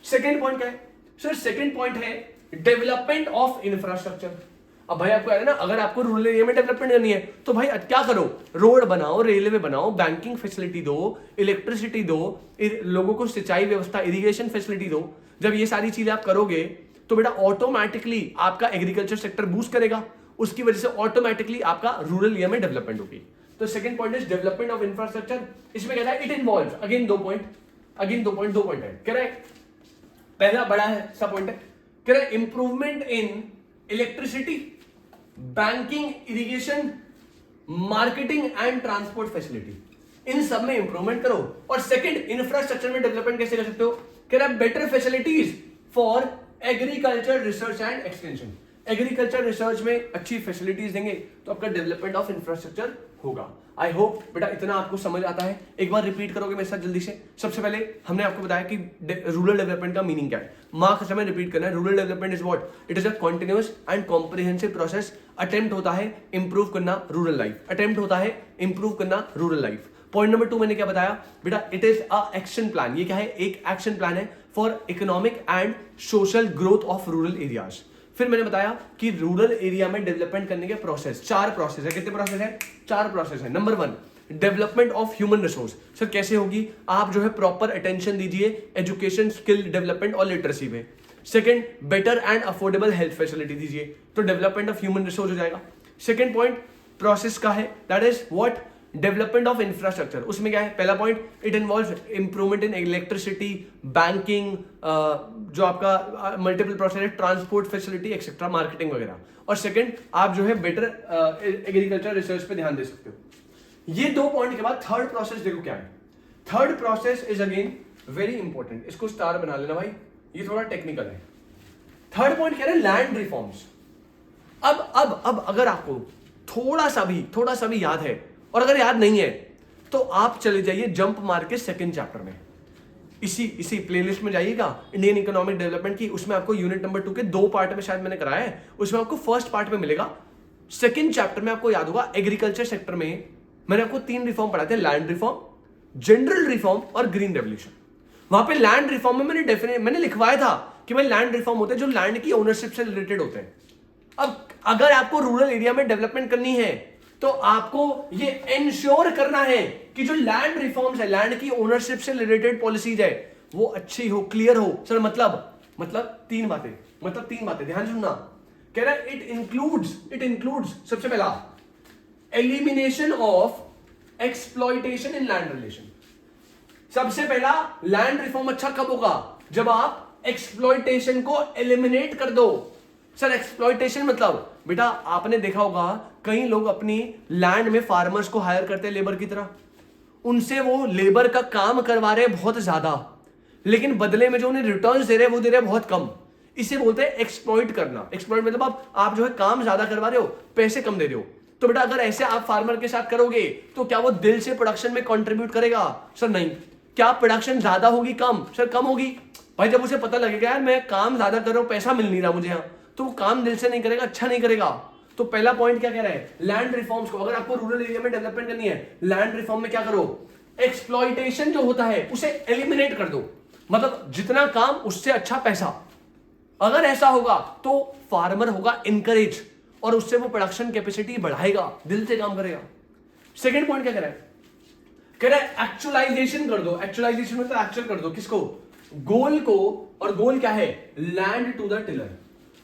सेकंड पॉइंट क्या है सर? सेकंड पॉइंट है डेवलपमेंट ऑफ इंफ्रास्ट्रक्चर। अब भाई आपको है ना, अगर आपको रूरल एरिया में डेवलपमेंट करनी है तो भाई क्या करो? रोड बनाओ, रेलवे बनाओ, बैंकिंग फैसिलिटी दो, इलेक्ट्रिसिटी दो, लोगों को सिंचाई व्यवस्था, इरिगेशन फैसिलिटी दो। जब ये सारी चीजें आप करोगे तो बेटा ऑटोमेटिकली आपका एग्रीकल्चर सेक्टर बूस्ट करेगा, उसकी वजह से ऑटोमेटिकली आपका रूरल एरिया में डेवलपमेंट होगी। तो second point is development of infrastructure. इसमें कहता है इट इन्वॉल्व, अगेन दो पॉइंट है। कह रहे पहला बड़ा है सब पॉइंट है, कह रहे improvement in electricity, banking, irrigation, marketing and transport facility, इन सब में इंप्रूवमेंट करो। और सेकंड, इंफ्रास्ट्रक्चर में डेवलपमेंट कैसे कर सकते हो? कह रहा है better facilities for agriculture research and extension. Agriculture research में अच्छी फैसिलिटीज देंगे तो आपका डेवलपमेंट ऑफ इंफ्रास्ट्रक्चर होगा। आई होप बेटा इतना आपको समझ आता है। एक बार रिपीट करोगे मेरे साथ जल्दी से। सबसे पहले हमने आपको बताया कि रूरल डेवलपमेंट का मीनिंग क्या है। मार्क्स हमें रिपीट करना है। Rural development is what? It is a continuous and comprehensive process. Attempt होता है इंप्रूव करना रूरल लाइफ, अटेम्प्ट होता है इंप्रूव करना रूरल लाइफ। पॉइंट नंबर 2 मैंने क्या बताया बेटा? It is a action plan. ये क्या है? एक एक्शन प्लान है for economic and social growth of rural areas. फिर मैंने बताया कि रूरल एरिया में डेवलपमेंट करने के प्रोसेस, 4 प्रोसेस है। कितने प्रोसेस है? 4 प्रोसेस है। Number 1, development of human resource. Sir कैसे होगी? आप जो है प्रॉपर अटेंशन दीजिए एजुकेशन, स्किल डेवलपमेंट और लिटरेसी पे। Second, better and affordable health facility दीजिए तो डेवलपमेंट ऑफ ह्यूमन रिसोर्स हो जाएगा। सेकंड पॉइंट प्रोसेस का है, that is what? Development of infrastructure. उसमें क्या है? पहला point, it involve improvement in electricity, banking, जो आपका मल्टीपल प्रोसेस है, ट्रांसपोर्ट फैसिलिटी एक्सेट्रा, मार्केटिंग वगैरह। और सेकंड, आप जो है बेटर एग्रीकल्चर रिसर्च पे ध्यान दे सकते हो। ये 2 पॉइंट के बाद थर्ड प्रोसेस देखो क्या है। Third process is again very important, इसको स्टार बना लेना भाई, ये थोड़ा टेक्निकल है। थर्ड पॉइंट कह रहे हैं लैंड रिफॉर्म्स। अब अगर आपको थोड़ा सा भी याद है, और अगर याद नहीं है तो आप चले जाइए जंप मार के सेकंड चैप्टर में, इसी प्लेलिस्ट में जाइएगा इंडियन इकोनॉमिक डेवलपमेंट की। उसमें आपको यूनिट नंबर 2 के 2 पार्ट में शायद मैंने कराया है, उसमें आपको फर्स्ट पार्ट में मिलेगा। सेकंड चैप्टर में आपको याद होगा एग्रीकल्चर सेक्टर में मैंने आपको 3 रिफॉर्म पढ़ाए थे, लैंड रिफॉर्म, जनरल रिफॉर्म और ग्रीन रेवोल्यूशन। वहां पे लैंड रिफॉर्म में मैंने लिखवाया था कि भाई लैंड रिफॉर्म होते हैं जो लैंड की ओनरशिप से रिलेटेड होते हैं। अब अगर आपको रूरल एरिया में डेवलपमेंट करनी है तो आपको ये इंश्योर करना है कि जो लैंड रिफॉर्म्स है, लैंड की ओनरशिप से रिलेटेड पॉलिसीज है, वो अच्छी हो, क्लियर हो। सर मतलब मतलब तीन बातें ध्यान सुनना। कह रहा है इट इंक्लूड्स सबसे पहला elimination of exploitation in land relation. सबसे पहला लैंड रिफॉर्म अच्छा कब होगा? जब आप एक्सप्लॉइटेशन को एलिमिनेट कर दो। सर एक्सप्लॉइटेशन मतलब बेटा आपने देखा होगा कई लोग अपनी लैंड में फार्मर्स को हायर करते हैं लेबर की तरह, उनसे वो लेबर का काम करवा रहे हैं बहुत ज्यादा, लेकिन बदले में जो उन्हें रिटर्न्स दे रहे हैं वो दे रहे हैं बहुत कम। इसे बोलते हैं एक्सप्लॉइट करना। एक्सप्लॉइट मतलब आप जो है काम ज्यादा करवा रहे हो, पैसे कम दे रहे हो। तो बेटा अगर ऐसे आप फार्मर के साथ करोगे तो क्या वो दिल से प्रोडक्शन में कंट्रीब्यूट करेगा? सर नहीं। क्या प्रोडक्शन ज्यादा होगी कम? सर कम होगी। भाई जब उसे पता लगेगा यार मैं काम ज्यादा कर रहा हूं, पैसा मिल नहीं रहा मुझे यहाँ, तो वो काम दिल से नहीं करेगा, अच्छा नहीं करेगा। तो पहला पॉइंट क्या कह रहा है? लैंड रिफॉर्म्स को अगर आपको रूरल एरिया में डेवलपमेंट करनी है, लैंड रिफॉर्म में क्या करो? एक्सप्लॉइटेशन जो होता है उसे एलिमिनेट कर दो। मतलब जितना काम उससे अच्छा पैसा। अगर ऐसा होगा तो फार्मर होगा इनकरेज और उससे वो प्रोडक्शन कैपेसिटी बढ़ाएगा, दिल से काम करेगा। सेकंड पॉइंट क्या कह रहा है? कह रहा है एक्चुअलाइजेशन कर दो। एक्चुअलाइजेशन मतलब एक्चुअल कर दो किसको? गोल को। और गोल क्या है? Land to the tiller.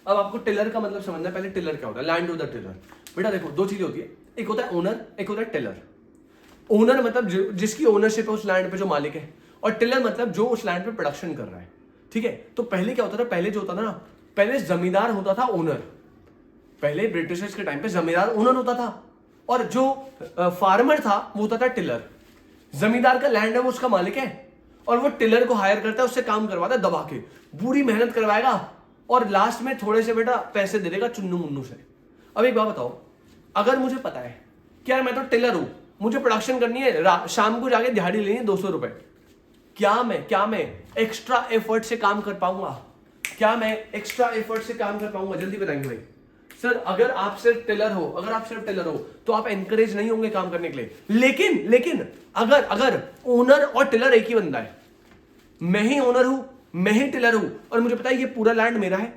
अब आपको टिलर का मतलब समझना है। पहले टिलर क्या होता है? Land to the tiller. बेटा देखो दो चीजें होती है, एक होता है ओनर, एक होता है टिलर। ओनर मतलब जिसकी ओनरशिप है उस लैंड पे, जो मालिक है, और टिलर मतलब जो उस लैंड पे प्रोडक्शन कर रहा है। ठीक है। तो पहले क्या होता था? पहले जो होता था ना, पहले जमींदार होता था ओनर। पहले ब्रिटिशर्स के टाइम पे जमींदार ओनर होता था और जो फार्मर था वो होता था टिलर। जमींदार का लैंड है वो उसका मालिक है और वो टिलर को हायर करता है, उससे काम करवाता है दबा के, बुरी मेहनत करवाएगा और लास्ट में थोड़े से बेटा पैसे दे देगा चुन्नू मुन्नू से। अब एक बात बताओ, अगर मुझे पता है कि यार मैं तो टिलर हूं, मुझे प्रोडक्शन करनी है, शाम को जाके दिहाड़ी लेनी है 200 रुपए, क्या मैं एक्स्ट्रा एफर्ट से काम कर पाऊंगा? क्या मैं एक्स्ट्रा एफर्ट से काम कर पाऊंगा? जल्दी बताएंगे भाई। सर अगर आप सिर्फ टिलर हो तो आप एनकरेज नहीं होंगे काम करने के लिए। लेकिन अगर ओनर और टिलर एक ही बंदा है, मैं ही ओनर हूं, मैं ही टिलर हूं और मुझे पता है ये पूरा लैंड मेरा है,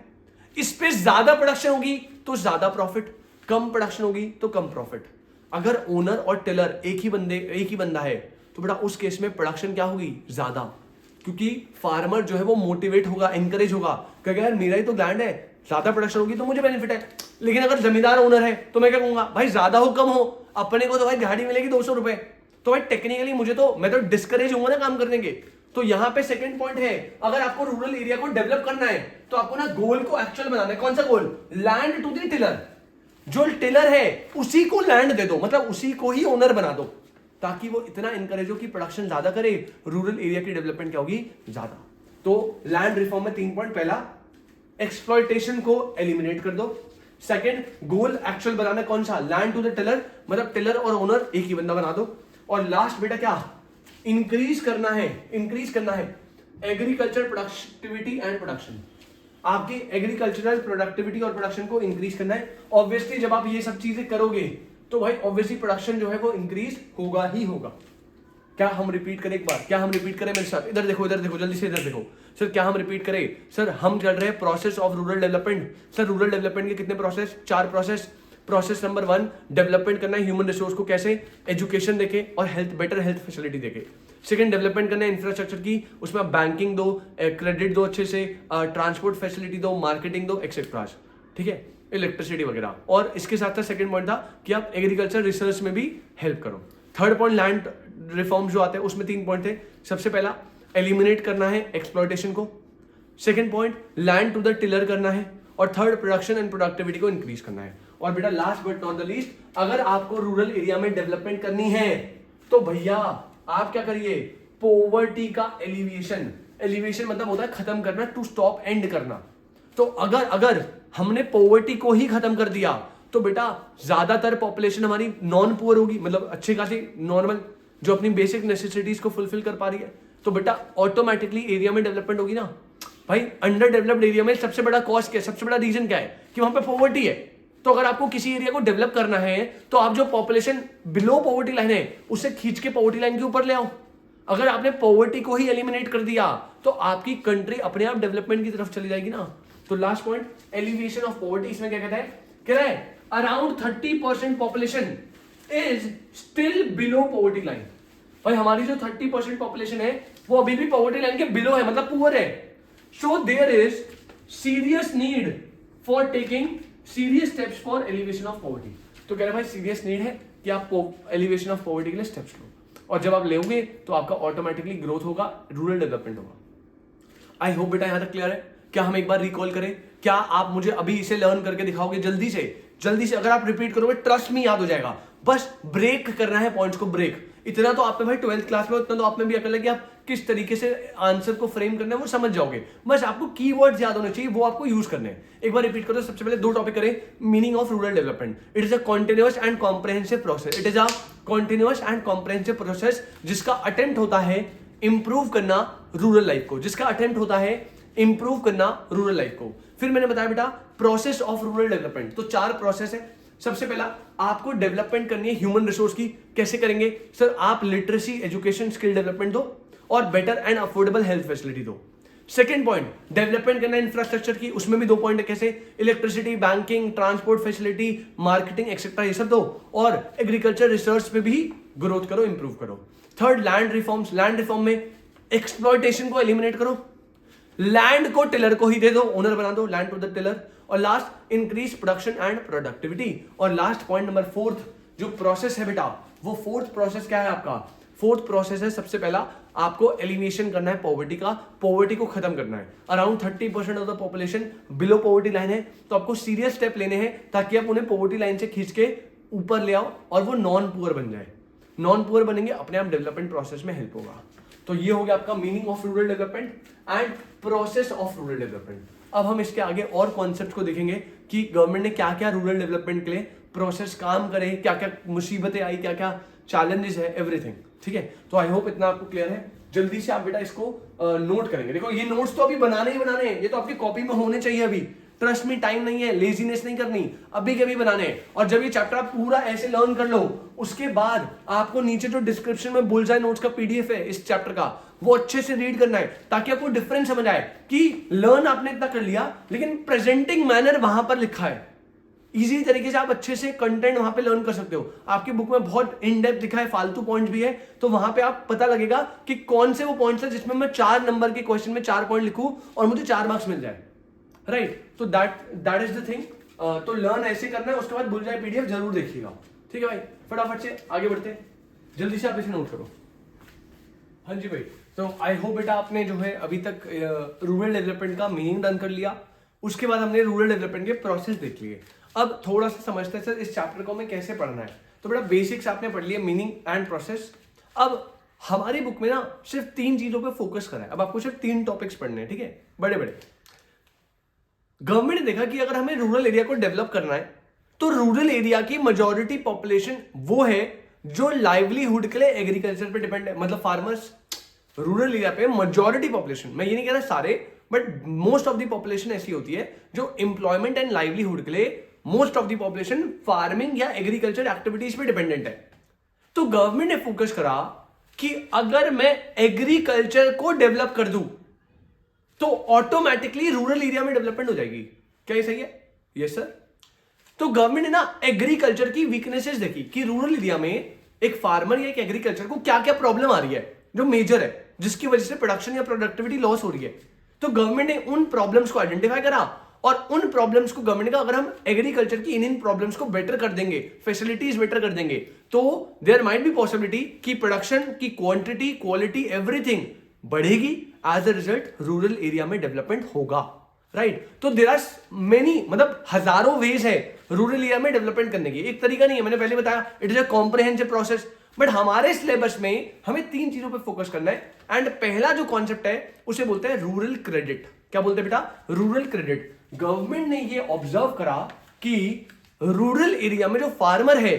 इस पे ज्यादा प्रोडक्शन होगी तो ज्यादा प्रॉफिट, कम प्रोडक्शन होगी तो कम प्रॉफिट। अगर ओनर और टिलर एक ही बंदा है तो बेटा उस केस में प्रोडक्शन क्या होगी? ज्यादा, क्योंकि फार्मर जो है वो मोटिवेट होगा, एनकरेज होगा, कहेगा यार मेरा ही तो लैंड है, ज्यादा प्रोडक्शन होगी तो मुझे बेनिफिट है। लेकिन अगर जमींदार ओनर है तो मैं क्या कहूंगा? भाई ज्यादा हो कम हो, अपने को तो भाई दिहाड़ी मिलेगी 200 रुपए, तो भाई टेक्निकली मैं तो डिस्करेज होऊंगा ना काम करने के। तो यहां पे सेकंड पॉइंट है, अगर आपको रूरल एरिया को डेवलप करना है तो आपको ना गोल को एक्चुअल बनाना है। कौन सा goal? Land to the tiller. जो टिलर है उसी को लैंड दे दो, मतलब उसी को ही ओनर बना दो, ताकि वो इतना इनकरेज हो कि प्रोडक्शन ज्यादा करे, रूरल एरिया की डेवलपमेंट क्या होगी? ज्यादा। तो लैंड रिफॉर्म में 3 पॉइंट। पहला, एक्सप्लॉइटेशन को एलिमिनेट कर दो। सेकंड, गोल एक्चुअल बनाना। कौन सा? लैंड टू द टिलर, मतलब टिलर और ओनर एक ही बंदा बना दो। और लास्ट बेटा क्या? इंक्रीज करना है एग्रीकल्चर प्रोडक्टिविटी एंड प्रोडक्शन। आपकी एग्रीकल्चरल प्रोडक्टिविटी और प्रोडक्शन को इंक्रीज करना है। ऑब्वियसली जब आप ये सब चीजें करोगे तो भाई ऑब्वियसली प्रोडक्शन जो है वो इंक्रीज होगा ही होगा। क्या हम रिपीट करें एक बार? क्या हम रिपीट करें मेरे साथ? इधर देखो जल्दी से इधर देखो। सर क्या हम रिपीट करें? सर हम चल रहे हैं process of rural development. Sir rural development के कितने process? 4 process. Process number 1, development करना है ह्यूमन रिसोर्स को, कैसे? एजुकेशन देके और बेटर हेल्थ फैसिलिटी देके। सेकंड, डेवलपमेंट करना है इंफ्रास्ट्रक्चर की, उसमें आप बैंकिंग दो, क्रेडिट दो अच्छे से, ट्रांसपोर्ट फैसिलिटी दो, मार्केटिंग दो, एक्सेट्रा। ठीक है, इलेक्ट्रिसिटी वगैरह। और इसके साथ साथ सेकंड पॉइंट था कि आप एग्रीकल्चर रिसर्च में भी हेल्प करो। थर्ड पॉइंट, लैंड रिफॉर्म जो आते हैं उसमें 3 पॉइंट थे। सबसे पहला, एलिमिनेट करना है एक्सप्लॉइटेशन को। Second point, land to the tiller करना है। और थर्ड, प्रोडक्शन एंड प्रोडक्टिविटी को इंक्रीज करना है। और बेटा last but not the least, अगर आपको रूरल एरिया में डेवलपमेंट करनी है तो भैया आप क्या करिए? पॉवर्टी का एलिवेशन मतलब होता है खत्म करना, टू स्टॉप, एंड करना। तो अगर हमने पॉवर्टी को ही खत्म कर दिया तो बेटा ज्यादातर पॉपुलेशन हमारी नॉन पुअर होगी, मतलब अच्छी खासी नॉर्मल जो अपनी बेसिक नेसेसिटीज को फुलफिल कर पा रही है। तो बेटा ऑटोमेटिकली एरिया में डेवलपमेंट होगी ना। भाई अंडर डेवलप्ड एरिया में सबसे बड़ा कॉज क्या है? सबसे बड़ा रीजन क्या है? कि वहां पे पॉवर्टी है। तो अगर आपको किसी एरिया को डेवलप करना है तो आप जो पॉपुलेशन बिलो पॉवर्टी लाइन है उसे खींच के पॉवर्टी लाइन के ऊपर ले आओ। अगर आपने पॉवर्टी को ही एलिमिनेट कर दिया तो आपकी कंट्री अपने आप डेवलपमेंट की तरफ चली जाएगी ना। तो last point, elevation of poverty. इसमें क्या कहता है? कह रहा है around 30% population is still below poverty line. भाई हमारी जो 30% पॉपुलेशन है वो अभी भी पॉवर्टी लाइन के बिलो है, मतलब पुअर है। So there is serious need for taking serious steps for elevation of poverty. तो कह रहे भाई सीरियस नीड है कि आप एलिवेशन ऑफ पॉवर्टी के लिए स्टेप्स लो, और जब आप लेोगे तो आपका ऑटोमेटिकली ग्रोथ होगा, रूरल डेवलपमेंट होगा। आई होप बेटा यहां तक क्लियर है। क्या हम एक बार रिकॉल करें? क्या आप मुझे अभी इसे लर्न करके दिखाओगे जल्दी से? जल्दी से अगर आप रिपीट करोगे ट्रस्ट में याद हो जाएगा। बस ब्रेक करना है पॉइंट्स को, ब्रेक। इतना तो आप में भाई 12th क्लास में, उतना तो आप में भी अकल है कि आप किस तरीके से आंसर को फ्रेम करना है वो समझ जाओगे। बस आपको कीवर्ड्स याद होने चाहिए, वो आपको यूज करने हैं। एक बार रिपीट करो। सबसे पहले 2 टॉपिक करें। Meaning of rural development, it is a continuous and comprehensive process. It is a continuous and comprehensive process जिसका अटेम्प्ट होता है इंप्रूव करना रूरल लाइफ को, जिसका अटेम्प्ट होता है इंप्रूव करना रूरल लाइफ को। फिर मैंने बताया बेटा प्रोसेस ऑफ रूरल डेवलपमेंट, तो 4 प्रोसेस है। सबसे पहला आपको डेवलपमेंट करनी है ह्यूमन रिसोर्स की। कैसे करेंगे सर? आप लिटरेसी, एजुकेशन, स्किल डेवलपमेंट दो और better and affordable health facility दो। सेकंड पॉइंट डेवलपमेंट करना है इंफ्रास्ट्रक्चर की, उसमें भी 2 पॉइंट है। कैसे? Electricity, banking, transport facility, marketing etcetera, ये सब दो। और एग्रीकल्चर रिसर्च पे भी ग्रोथ करो, इंप्रूव करो। Third land reforms, land reform में एक्सप्लॉयटेशन को एलिमिनेट करो, लैंड को टिलर को ही दे दो, ओनर बना दो, लैंड टू द टिलर। और last increase production and productivity. और लास्ट पॉइंट नंबर 4 जो प्रोसेस है बेटा, वो 4th प्रोसेस क्या है आपका? 4th प्रोसेस है सबसे पहला आपको एलिमिनेशन करना है पॉवर्टी का, पॉवर्टी को खत्म करना है। Around 30% of the population below poverty line है, तो आपको सीरियस स्टेप लेने हैं ताकि आप उन्हें पॉवर्टी लाइन से खींच के ऊपर ले आओ और वो नॉन पुअर बन जाए। नॉन पुअर बनेंगे, अपने आप डेवलपमेंट प्रोसेस में हेल्प होगा। तो ये हो गया आपका meaning of rural development and process of rural development. अब हम इसके आगे और कॉन्सेप्ट को देखेंगे कि गवर्नमेंट ने क्या क्या रूरल डेवलपमेंट के लिए प्रोसेस काम करे, क्या क्या मुसीबतें आई, क्या क्या चैलेंजेस है, एवरीथिंग। ठीक है, तो आई होप इतना आपको क्लियर है। जल्दी से आप बेटा इसको नोट करेंगे। देखो ये नोट्स तो अभी बनाने ही बनाने हैं, ये तो आपकी कॉपी में होने चाहिए अभी। ट्रस्ट में टाइम नहीं है, लेजीनेस नहीं करनी, अभी के अभी बनाने हैं। और जब ये चैप्टर आप पूरा ऐसे लर्न कर लो, उसके बाद आपको नीचे जो डिस्क्रिप्शन में बुलजाई नोट्स का पीडीएफ है इस चैप्टर का, वो अच्छे से रीड करना है ताकि आपको डिफरेंस समझ आए कि लर्न आपने इतना कर लिया लेकिन प्रेजेंटिंग मैनर वहां पर लिखा है। इजी तरीके से आप अच्छे से कंटेंट वहां पे लर्न कर सकते हो। आपकी बुक में बहुत इन डेप्थ दिखा है, फालतू पॉइंट्स भी है, तो वहां पे आप पता लगेगा कि कौन से वो पॉइंट्स है जिसमें मैं 4 नंबर के क्वेश्चन में 4 पॉइंट लिखूं और मुझे 4 मार्क्स मिल जाए। राइट, तो दैट इज द थिंग। तो लर्न ऐसे करना है, उसके बाद भूल जाए पीडीएफ जरूर देखिएगा। ठीक है भाई, फटाफट से आगे बढ़ते हैं, जल्दी से आप इसे नोट करो। हाँ जी भाई, तो आई होप बेटा आपने जो है अभी तक रूरल डेवलपमेंट का मीनिंग डन कर लिया। उसके बाद हमने रूरल डेवलपमेंट के प्रोसेस देख लिए। अब थोड़ा सा समझते हैं सर इस चैप्टर को हमें कैसे पढ़ना है। तो बेटा बेसिक्स आपने पढ़ लिया, मीनिंग एंड प्रोसेस। अब हमारी बुक में ना सिर्फ 3 चीजों पे फोकस करा है। अब आपको सिर्फ 3 टॉपिक्स पढ़ने हैं, ठीक है, बड़े बड़े। गवर्नमेंट ने देखा कि अगर हमें रूरल एरिया को डेवलप करना है तो रूरल एरिया की मेजॉरिटी पॉपुलेशन वो है जो लाइवलीहुड के लिए एग्रीकल्चर पे डिपेंड है, मतलब फार्मर्स। रूरल एरिया पे मेजॉरिटी पॉपुलेशन, मैं ये नहीं कह रहा सारे, but most of the population ऐसी होती है जो एम्प्लॉयमेंट एंड लाइवलीहुड के लिए most of the population farming या एग्रीकल्चर एक्टिविटीज पे डिपेंडेंट है। तो गवर्नमेंट ने फोकस करा कि अगर मैं एग्रीकल्चर को डेवलप कर दूं तो ऑटोमेटिकली रूरल एरिया में डेवलपमेंट हो जाएगी। क्या ये सही है? Yes sir. तो गवर्नमेंट ने ना एग्रीकल्चर की वीकनेसेस देखी कि रूरल एरिया में एक फार्मर या एक एग्रीकल्चर को क्या क्या प्रॉब्लम आ रही है जो मेजर है, जिसकी वजह से प्रोडक्शन या प्रोडक्टिविटी लॉस हो रही है। तो गवर्नमेंट ने उन प्रॉब्लम्स को आइडेंटिफाई करा और उन प्रॉब्लम्स को गवर्नमेंट का अगर हम एग्रीकल्चर की इन प्रॉब्लम्स को बेटर कर देंगे, फैसिलिटीज बेटर कर देंगे, तो देयर माइट बी पॉसिबिलिटी कि प्रोडक्शन की क्वांटिटी, क्वालिटी, एवरीथिंग बढ़ेगी। As a result rural area में डेवलपमेंट होगा। राइट, तो देयर आर मेनी, मतलब हजारों वेज है रूरल एरिया में डेवलपमेंट करने की। एक तरीका नहीं है, मैंने पहले बताया it is a comprehensive process. But हमारे सिलेबस में हमें 3 चीजों पे फोकस करना है। एंड पहला जो कॉन्सेप्ट है उसे बोलते हैं रूरल क्रेडिट। क्या बोलते हैं बेटा? Rural credit. गवर्नमेंट ने ये ऑब्जर्व करा कि रूरल एरिया में जो फार्मर है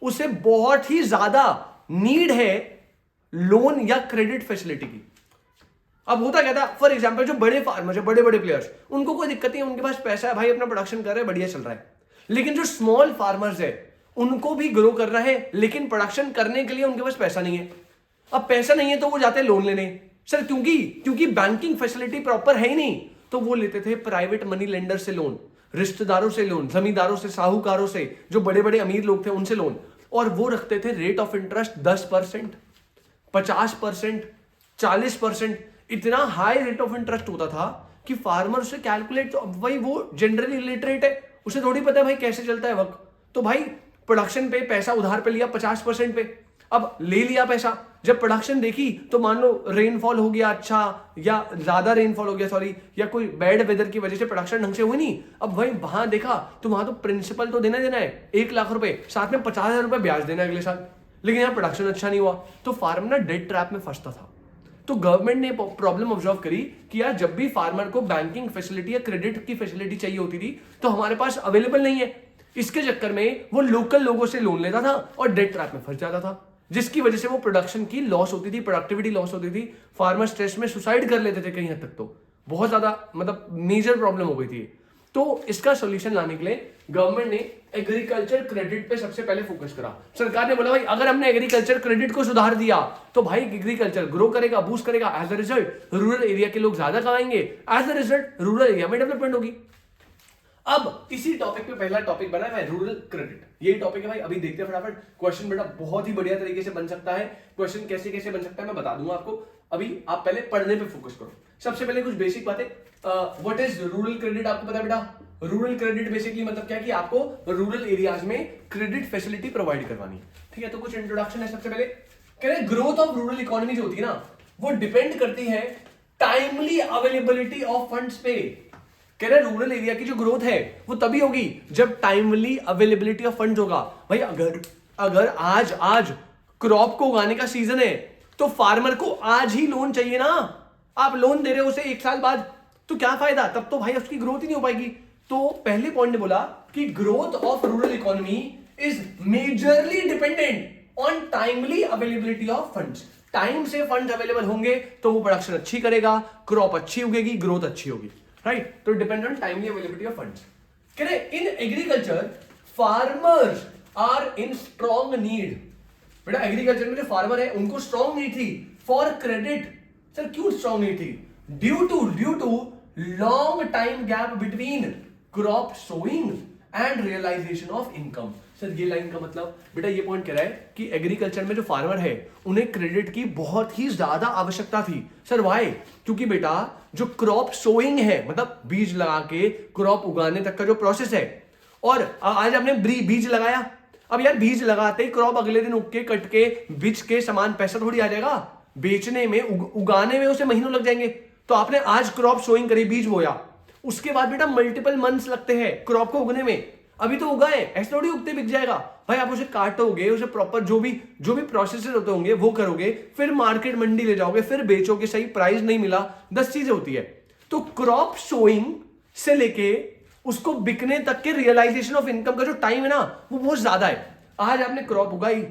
उसे बहुत ही ज्यादा नीड है लोन या क्रेडिट फैसिलिटी की। अब होता क्या था, फॉर एग्जाम्पल जो बड़े फार्मर्स है, बड़े बड़े प्लेयर्स, उनको कोई दिक्कत नहीं है, उनके पास पैसा है भाई, अपना प्रोडक्शन कर रहे हैं, बढ़िया चल रहा है। लेकिन जो स्मॉल फार्मर्स है उनको भी ग्रो करना है, लेकिन प्रोडक्शन करने के लिए उनके पास पैसा नहीं है। अब पैसा नहीं है तो वो जाते हैं लोन लेने। सर क्योंकि बैंकिंग फैसिलिटी प्रॉपर है ही नहीं, तो वो लेते थे प्राइवेट मनी लेंडर से लोन, रिश्तेदारों से लोन, जमींदारों से, साहूकारों से, जो बड़े बड़े अमीर लोग थे उनसे लोन। और वो रखते थे रेट ऑफ इंटरेस्ट 10%, 50%, 40%। इतना हाई रेट ऑफ इंटरेस्ट होता था कि फार्मर उसे कैलकुलेट, तो भाई वो जनरली इलिटरेट है, उसे थोड़ी पता है भाई कैसे चलता है वक्त। तो भाई प्रोडक्शन पे पैसा उधार पे लिया 50% पे, अब ले लिया पैसा, जब प्रोडक्शन देखी तो मान लो रेनफॉल हो गया अच्छा, या ज्यादा रेनफॉल हो गया सॉरी, या कोई बैड वेदर की वजह से प्रोडक्शन ढंग से हुई नहीं, अब भाई वहां देखा तो वहां तो प्रिंसिपल तो देना है 1 लाख रुपए, साथ में 50,000 रुपए ब्याज देना अगले साल, लेकिन यहाँ प्रोडक्शन अच्छा नहीं हुआ, तो फार्मर ना डेट ट्रैप में फंसता था। तो गवर्नमेंट ने प्रॉब्लम ऑब्जर्व करी कि यार जब भी फार्मर को बैंकिंग फैसिलिटी या क्रेडिट की फैसिलिटी चाहिए होती थी तो हमारे पास अवेलेबल नहीं है, इसके चक्कर में वो लोकल लोगों से लोन लेता था और डेट ट्रैप में फंस जाता था, जिसकी वजह से वो प्रोडक्शन की लॉस होती थी, प्रोडक्टिविटी लॉस होती थी, फार्मर स्ट्रेस में सुसाइड कर लेते थे कहीं हद तक, तो बहुत ज्यादा मतलब मेजर प्रॉब्लम हो गई थी। तो इसका सोल्यूशन लाने के लिए गवर्नमेंट ने एग्रीकल्चर क्रेडिट पे सबसे पहले फोकस करा। सरकार ने बोला भाई अगर हमने एग्रीकल्चर क्रेडिट को सुधार दिया तो भाई एग्रीकल्चर ग्रो करेगा, बूस्ट करेगा, as a result rural area के लोग ज्यादा कमाएंगे, as a result rural area में डेवलपमेंट होगी। अब इसी टॉपिक पे पहला टॉपिक बना है रूरल क्रेडिट, यही टॉपिक है भाई, अभी देखते हैं फटाफट। क्वेश्चन बेटा बहुत ही बढ़िया तरीके से बन सकता है, क्वेश्चन कैसे कैसे बन सकता है मैं बता दूंगा आपको, अभी आप पहले पढ़ने पे फोकस करो। सबसे पहले कुछ बेसिक बातें, व्हाट इज रूरल क्रेडिट आपको पता है बेटा? रूरल क्रेडिट बेसिकली मतलब क्या है कि आपको रूरल एरियाज में क्रेडिट फैसिलिटी प्रोवाइड करवानी, ठीक है। तो कुछ इंट्रोडक्शन है। सबसे पहले कह रहे ग्रोथ ऑफ रूरल इकोनॉमी जो होती है ना वो डिपेंड करती है टाइमली अवेलेबिलिटी ऑफ फंड्स पे। कह रहे रूरल एरिया की जो ग्रोथ है वो तभी होगी जब टाइमली अवेलेबिलिटी ऑफ फंड्स होगा। भाई अगर आज क्रॉप को उगाने का सीजन है तो फार्मर को आज ही लोन चाहिए ना, आप लोन दे रहे हो उसे 1 साल बाद, तो क्या फायदा, तब तो भाई उसकी ग्रोथ ही नहीं हो पाएगी। तो पहले पॉइंट ने बोला कि growth of rural economy is majorly dependent on timely availability of funds. Time से फंड्स अवेलेबल होंगे तो वो प्रोडक्शन अच्छी करेगा, क्रॉप अच्छी उगेगी, ग्रोथ अच्छी होगी, राइट। तो depend on timely availability of funds. कह रहे in agriculture farmers are in strong need. बेटा एग्रीकल्चर में जो फार्मर है उनको स्ट्रॉन्ग नीड थी फॉर क्रेडिट। सर क्यों स्ट्रॉन्ग नीड थी? Due to long time gap between crop sowing and realisation of income. Sir ये लाइन का मतलब बेटा ये पॉइंट कह रहा है कि एग्रीकल्चर में जो फार्मर है उन्हें क्रेडिट की बहुत ही ज्यादा आवश्यकता थी। Sir why? क्योंकि बेटा जो क्रॉप सोइंग है मतलब बीज लगा के क्रॉप उगाने तक का जो प्रोसेस है, और आज आपने बीज लगाया, अब यार बीज लगाते ही क्रॉप अगले दिन उग के कट के बिच के समान पैसा थोड़ी आ जाएगा, बेचने में उगाने में उसे महीनों लग जाएंगे। तो आपने आज क्रॉप सोइंग करी, बीज बोया, उसके बाद बेटा मल्टीपल मंथ्स लगते हैं क्रॉप को उगने में। अभी तो उगा है, ऐसे थोड़ी उगते बिक जाएगा भाई, आप उसे काटोगे, उसे प्रॉपर जो भी प्रोसेस होते होंगे वो करोगे, फिर मार्केट मंडी ले जाओगे, फिर बेचोगे, सही प्राइस नहीं मिला, 10 चीजें होती है। तो क्रॉप सोइंग से लेके उसको बिकने तक के रियलाइजेशन ऑफ इनकम का जो टाइम है ना वो बहुत ज्यादा है। आज आपने क्रॉप उगाई,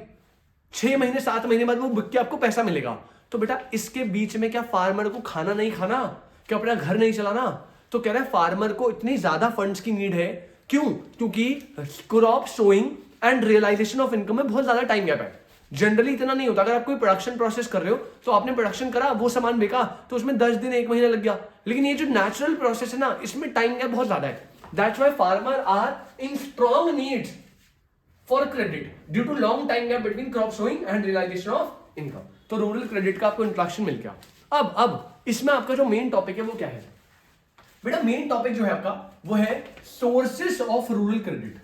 6 महीने 7 महीने बाद वो बिक के आपको पैसा मिलेगा, तो बेटा इसके बीच में क्या फार्मर को खाना नहीं खाना, क्या अपना घर नहीं चलाना? तो कह रहा है फार्मर को इतनी ज्यादा फंड्स की नीड है, क्यों? क्योंकि crop sowing and realisation of income में बहुत ज्यादा टाइम गैप है। जनरली इतना नहीं होता, अगर आप कोई प्रोडक्शन प्रोसेस कर रहे हो तो आपने प्रोडक्शन करा, वो सामान बिका तो उसमें 10 दिन 1 महीना लग गया, लेकिन ये जो नेचुरल प्रोसेस है ना इसमें टाइम गैप बहुत ज्यादा है। That's why farmer are in strong needs for credit due to long time gap between crop sowing and realisation of income. तो रूरल क्रेडिट का आपको इंट्रोडक्शन मिल गया। अब इसमें आपका जो मेन टॉपिक है वो क्या है बेटा? मेन टॉपिक जो है आपका वो है सोर्सेस ऑफ रूरल क्रेडिट।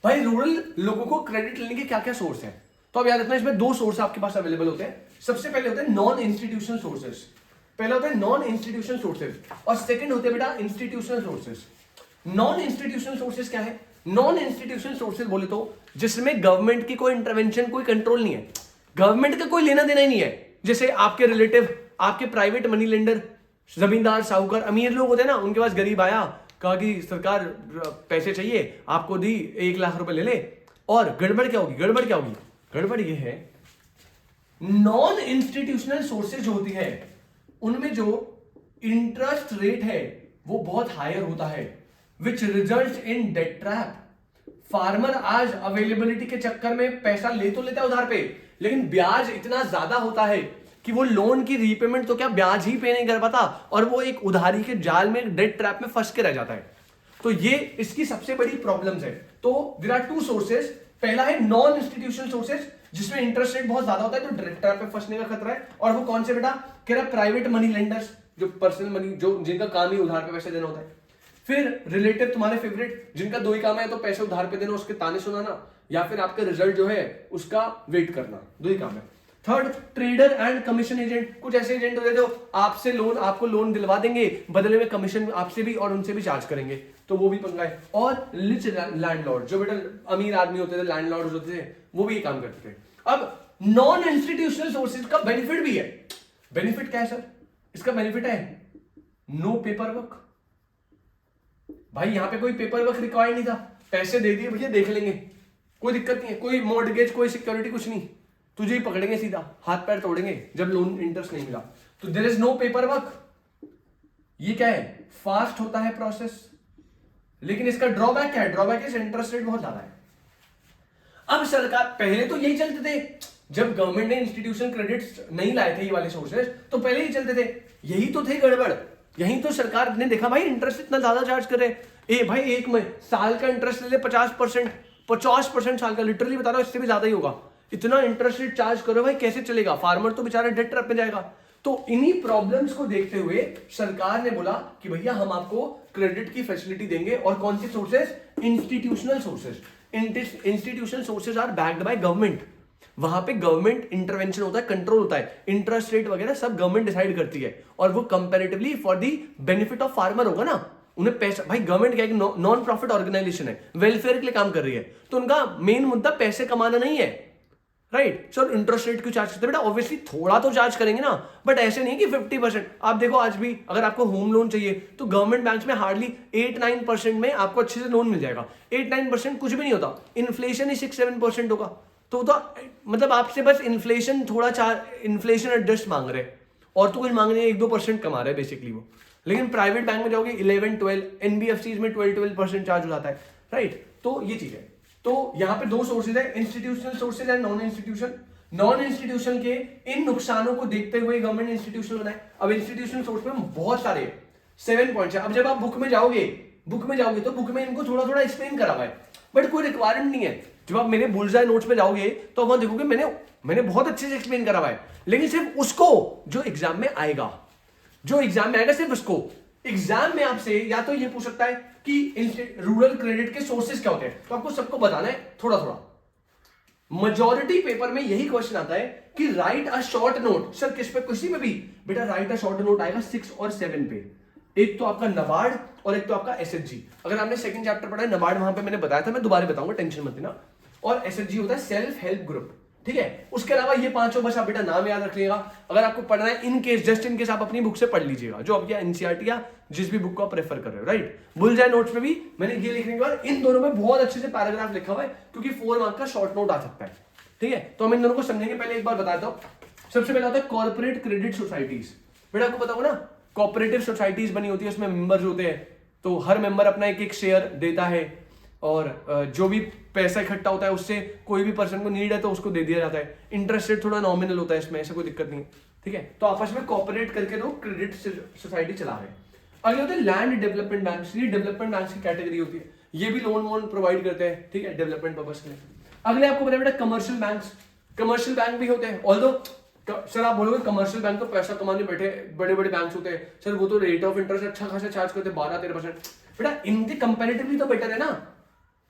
भाई रूरल लोगों को क्रेडिट लेने के क्या क्या सोर्स है? तो अब याद रखना इसमें 2 सोर्स आपके पास अवेलेबल होते हैं। सबसे पहले होते हैं नॉन इंस्टीट्यूशनल सोर्सेस, पहला होता है नॉन इंस्टीट्यूशनल सोर्सेस और सेकंड होते हैं बेटा institutional sources. Non institutional sources क्या है? नॉन इंस्टीट्यूशनल सोर्सेस बोले तो जिसमें गवर्नमेंट की कोई इंटरवेंशन, कोई कंट्रोल नहीं है, गवर्नमेंट का कोई लेना देना ही नहीं है। जैसे आपके रिलेटिव, आपके प्राइवेट मनी लेंडर, जमींदार, साहूकार, अमीर लोग होते हैं ना, उनके पास गरीब आया, कहा कि सरकार पैसे चाहिए, आपको दी 1 लाख रुपए ले ले, और गड़बड़ क्या होगी? गड़बड़ ये है नॉन इंस्टीट्यूशनल सोर्सेज जो होती है उनमें जो इंटरेस्ट रेट है वो बहुत हायर होता है, which result in debt trap. Farmer आज अवेलेबिलिटी के चक्कर में पैसा ले तो लेता है उधार पे, लेकिन ब्याज इतना ज्यादा होता है कि वो लोन की रीपेमेंट तो क्या ब्याज ही पे नहीं कर पाता, और वो एक उधारी के जाल में, डेट ट्रैप में फंस के रह जाता है। तो ये इसकी सबसे बड़ी प्रॉब्लम्स है। तो देयर आर 2 सोर्सेज, पहला है नॉन इंस्टीट्यूशनल सोर्सेज जिसमें इंटरेस्ट रेट बहुत ज्यादा होता है तो डेट ट्रैप में फंसने का खतरा है, और वो कौन से बेटा? कह रहा प्राइवेट मनी लेंडर्स। जो पर्सनल मनी, जो जिनका काम ही उधार पे पैसे देना होता है। फिर रिलेटिव, तुम्हारे फेवरेट, जिनका दो ही काम है, तो पैसे उधार पे देना, उसके ताने सुनाना, या फिर आपका रिजल्ट जो है उसका वेट करना, दो ही काम है। Third, trader and commission agent, कुछ ऐसे एजेंट होते हैं जो आपको लोन दिलवा देंगे, बदले में कमीशन आपसे भी और उनसे भी चार्ज करेंगे, तो वो भी पंगा है। और रिच लैंडलॉर्ड, जो बेटा अमीर आदमी होते थे, लैंडलॉर्ड होते थे, वो भी ये काम करते थे। अब नॉन इंस्टीट्यूशनल सोर्सेज का बेनिफिट भी है। बेनिफिट क्या है सर? इसका बेनिफिट है नो पेपर वर्क। भाई यहां पे कोई पेपर वर्क रिक्वायर्ड नहीं था, पैसे दे दिए भैया, देख लेंगे, कोई दिक्कत नहीं है, कोई मॉर्गेज, कोई सिक्योरिटी, कुछ नहीं, तुझे ही पकड़ेंगे सीधा, हाथ पैर तोड़ेंगे जब लोन इंटरेस्ट नहीं मिला। तो there is no paper work. ये क्या है? फास्ट होता है प्रोसेस। लेकिन इसका ड्रॉबैक क्या है? ड्रॉबैक इस इंटरेस्ट रेट बहुत ज्यादा है। अब सरकार, पहले तो यही चलते थे, जब गवर्नमेंट ने इंस्टीट्यूशन क्रेडिट्स नहीं लाए थे ये वाले सोर्सेज, तो पहले ही चलते थे, यही तो थे गड़बड़। यही तो सरकार ने देखा भाई इंटरेस्ट इतना ज्यादा चार्ज कर रहे, ए भाई एक में साल का इंटरेस्ट ले ले 50% साल का, लिटरली बता रहा हूं, इससे भी ज्यादा ही होगा। इतना इंटरेस्ट रेट चार्ज करो भाई, कैसे चलेगा? फार्मर तो बेचारा डेट ट्रैप में जाएगा। तो इन्हीं प्रॉब्लम्स को देखते हुए सरकार ने बोला कि भैया हम आपको क्रेडिट की फैसिलिटी देंगे। और कौन सी sources? Institutional sources. Institutional sources are backed by government. वहां पे गवर्नमेंट इंटरवेंशन होता है, कंट्रोल होता है, इंटरेस्ट रेट वगैरह सब गवर्नमेंट डिसाइड करती है, और वो comparatively for the benefit of farmer होगा ना। उन्हें पैसा, भाई गवर्नमेंट क्या है, नॉन प्रॉफिट ऑर्गेनाइजेशन है, वेलफेयर के लिए काम कर रही है, तो उनका मेन मुद्दा पैसे कमाना नहीं है, राइट। सर इंटरेस्ट रेट क्यों चार्ज करते हैं? बेटा ऑब्वियसली थोड़ा तो चार्ज करेंगे ना, बट ऐसे नहीं कि 50%। आप देखो आज भी अगर आपको होम लोन चाहिए तो गवर्नमेंट बैंक में हार्डली 8-9% में आपको अच्छे से लोन मिल जाएगा। 8-9% कुछ भी नहीं होता, इन्फ्लेशन ही 6-7% होगा। तो मतलब आपसे बस इन्फ्लेशन इन्फ्लेशन एडजस्ट मांग रहे हैं, और तो कुछ मांग रहे हैं, 1-2% कमा रहे हैं बेसिकली वो। लेकिन प्राइवेट बैंक में जाओगे 11-12, एनबीएफसी में 12% चार्ज हो जाता है, राइट। तो ये चीज है। तो यहां पे दो सोर्सेज है, institutional sources and non institution. Non institution के इन नुकसानों को देखते हुए गवर्नमेंट इंस्टीट्यूशन बनाए। अब इंस्टीट्यूशनल सोर्स में बहुत सारे 7 पॉइंट्स है। अब जब आप बुक में जाओगे तो बुक में इनको थोड़ा थोड़ा एक्सप्लेन करा हुआ है, बट कोई रिक्वायरमेंट नहीं है। जब आप मेरे बुलजाय नोट्स पे जाओगे तो वहां देखोगे मैंने बहुत अच्छे से एक्सप्लेन करा हुआ है, लेकिन सिर्फ उसको जो एग्जाम में आएगा, सिर्फ उसको। एग्जाम में आपसे या तो ये पूछ सकता है कि रूरल क्रेडिट के सोर्सेज क्या होते हैं, तो आपको सबको बताना है थोड़ा थोड़ा। मेजॉरिटी पेपर में यही क्वेश्चन आता है कि right a short note. Sir किस पे? किसी में भी बेटा राइट अ शॉर्ट नोट आएगा 6 और 7 पे। एक तो आपका नबार्ड और एक तो आपका एसएचजी। अगर आपने सेकंड चैप्टर पढ़ा है, नबार्ड वहां पे मैंने बताया था, मैं दोबारा बताऊंगा, टेंशन मत लेना। और एसएचजी होता है सेल्फ हेल्प ग्रुप, ठीक है। उसके अलावा ये पांचों बस आप बेटा नाम याद रख लीजिएगा। अगर आपको पढ़ना है in case, just in case, आप अपनी बुक से पढ़ लीजिएगा, जो आपकी एनसीईआरटी या जिस भी बुक को आप प्रेफर कर रहे हो, राइट। बुलजाय नोट्स में भी मैंने ये लिखने के बाद इन दोनों में बहुत अच्छे से पैराग्राफ लिखा हुआ है, क्योंकि 4 मार्क का शॉर्ट नोट आ सकता है, ठीक है। तो हम इन दोनों को समझेंगे। पहले एक बार बताता हूं। सबसे पहले होता है कॉर्पोरेट क्रेडिट सोसाइटीज। बेटा आपको पता होगा ना, कोऑपरेटिव सोसाइटीज बनी होती है, उसमें मेंबर्स होते हैं, तो हर मेंबर अपना एक एक शेयर देता है, और जो भी पैसा इकट्ठा होता है उससे कोई भी पर्सन को नीड है तो उसको दे दिया जाता है। इंटरेस्ट रेट थोड़ा नॉमिनल होता है इसमें, ऐसा कोई दिक्कत नहीं है, ठीक है। तो आपस में कोऑपरेट करके लोग क्रेडिट सोसाइटी चला रहे हैं। अगले होते हैं लैंड डेवलपमेंट बैंक। ये डेवलपमेंट बैंक की कैटेगरी होती है, ये भी लोन वोन प्रोवाइड करते हैं, ठीक है, डेवलपमेंट पर्पस के लिए। अगले आपको पता है बेटा कमर्शियल बैंक्स। कमर्शियल बैंक भी होते हैं, ऑल्दो सर आप बोलोगे कमर्शियल बैंक तो पैसा कमाने बैठे बड़े बड़े बैंक होते हैं, सर वो तो रेट ऑफ इंटरेस्ट अच्छा खासा चार्ज करते हैं 12-13%। बेटा इनके कंपैरेटिवली तो बेटर है ना,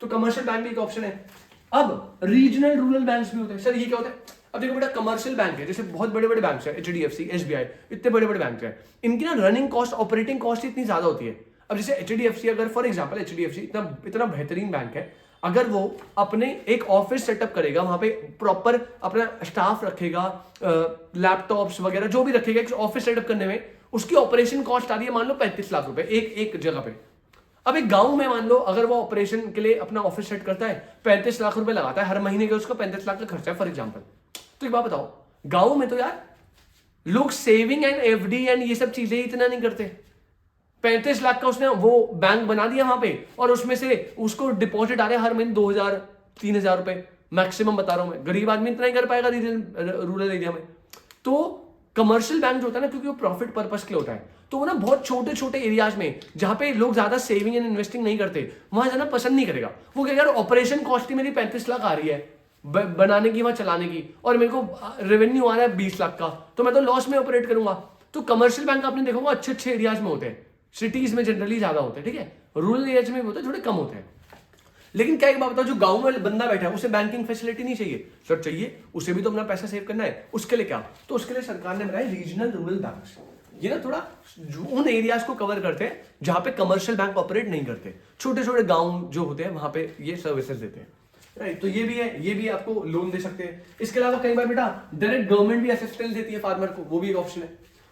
तो कमर्शियल बैंक भी एक ऑप्शन है। अब रीजनल रूरल बैंक्स भी होते हैं। सर ये क्या होता है? अब देखो बेटा कमर्शियल बैंक है, जैसे बहुत बड़े बड़े बैंक है, एचडीएफसी, एसबीआई, इतने बड़े बड़े बैंक है, इनकी ना रनिंग कॉस्ट, ऑपरेटिंग कॉस्ट इतनी ज्यादा होती है। अब जैसे एचडीएफसी, अगर फॉर एग्जांपल एचडीएफसी इतना बेहतरीन बैंक है, अगर वो अपने एक ऑफिस सेटअप करेगा, वहां पे प्रॉपर अपना स्टाफ रखेगा, लैपटॉप्स वगैरह जो भी रखेगा एक ऑफिस सेटअप करने में, उसकी ऑपरेशन कॉस्ट आ रही है मान लो 35 लाख रुपए एक जगह पे। अब एक गांव में मान लो अगर वो ऑपरेशन के लिए अपना ऑफिस सेट करता है, 35 लाख रुपए लगाता है हर महीने के, उसका 35 लाख का खर्चा है फॉर एग्जांपल। तो एक बात बताओ, गांव में तो यार लोग सेविंग एंड एफडी एंड ये सब चीजें इतना नहीं करते। 35 लाख का उसने वो बैंक बना दिया वहां पे, और उसमें से उसको डिपॉजिट आ रहे हैं हर महीने 2,000-3,000 रुपए मैक्सिमम, बता रहा हूं मैं। गरीब आदमी इतना ही कर पाएगा रूरल एरिया में। तो कमर्शियल बैंक जो होता है ना, क्योंकि वो प्रॉफिट पर्पस के लिए होता है, तो वो ना बहुत छोटे छोटे एरियाज में जहां पे लोग ज्यादा सेविंग एंड इन्वेस्टिंग नहीं करते, वहां जाना पसंद नहीं करेगा। वो क्या यार ऑपरेशन कॉस्ट ही मेरी 35 लाख आ रही है बनाने की, वहां चलाने की, और मेरे को रेवेन्यू आ रहा है 20 लाख का, तो मैं तो लॉस में ऑपरेट करूंगा। तो कमर्शियल बैंक आपने देखा होगा अच्छे अच्छे एरियाज में होते हैं, सिटीज में जनरली ज्यादा होते हैं, ठीक है, रूरल एरियाज में भी होते हैं, थोड़े कम होते हैं। लेकिन क्या एक बात बताओ, जो गांव में बंदा बैठा है उसे बैंकिंग फैसिलिटी नहीं चाहिए सर? चाहिए, उसे भी तो अपना पैसा सेव करना है। उसके लिए क्या, तो उसके लिए सरकार ने बनाए रीजनल रूरल बैंक्स। ये ना थोड़ा उन एरियाज को कवर करते हैं जहां पे कमर्शियल बैंक ऑपरेट नहीं करते, छोटे छोटे गांव जो होते हैं वहां पे ये सर्विसेज देते हैं, राइट। तो ये भी है, ये भी आपको लोन दे सकते हैं। इसके अलावा कई बार बेटा डायरेक्ट गवर्नमेंट भी असिस्टेंस देती है फार्मर को, वो भी एक ऑप्शन है।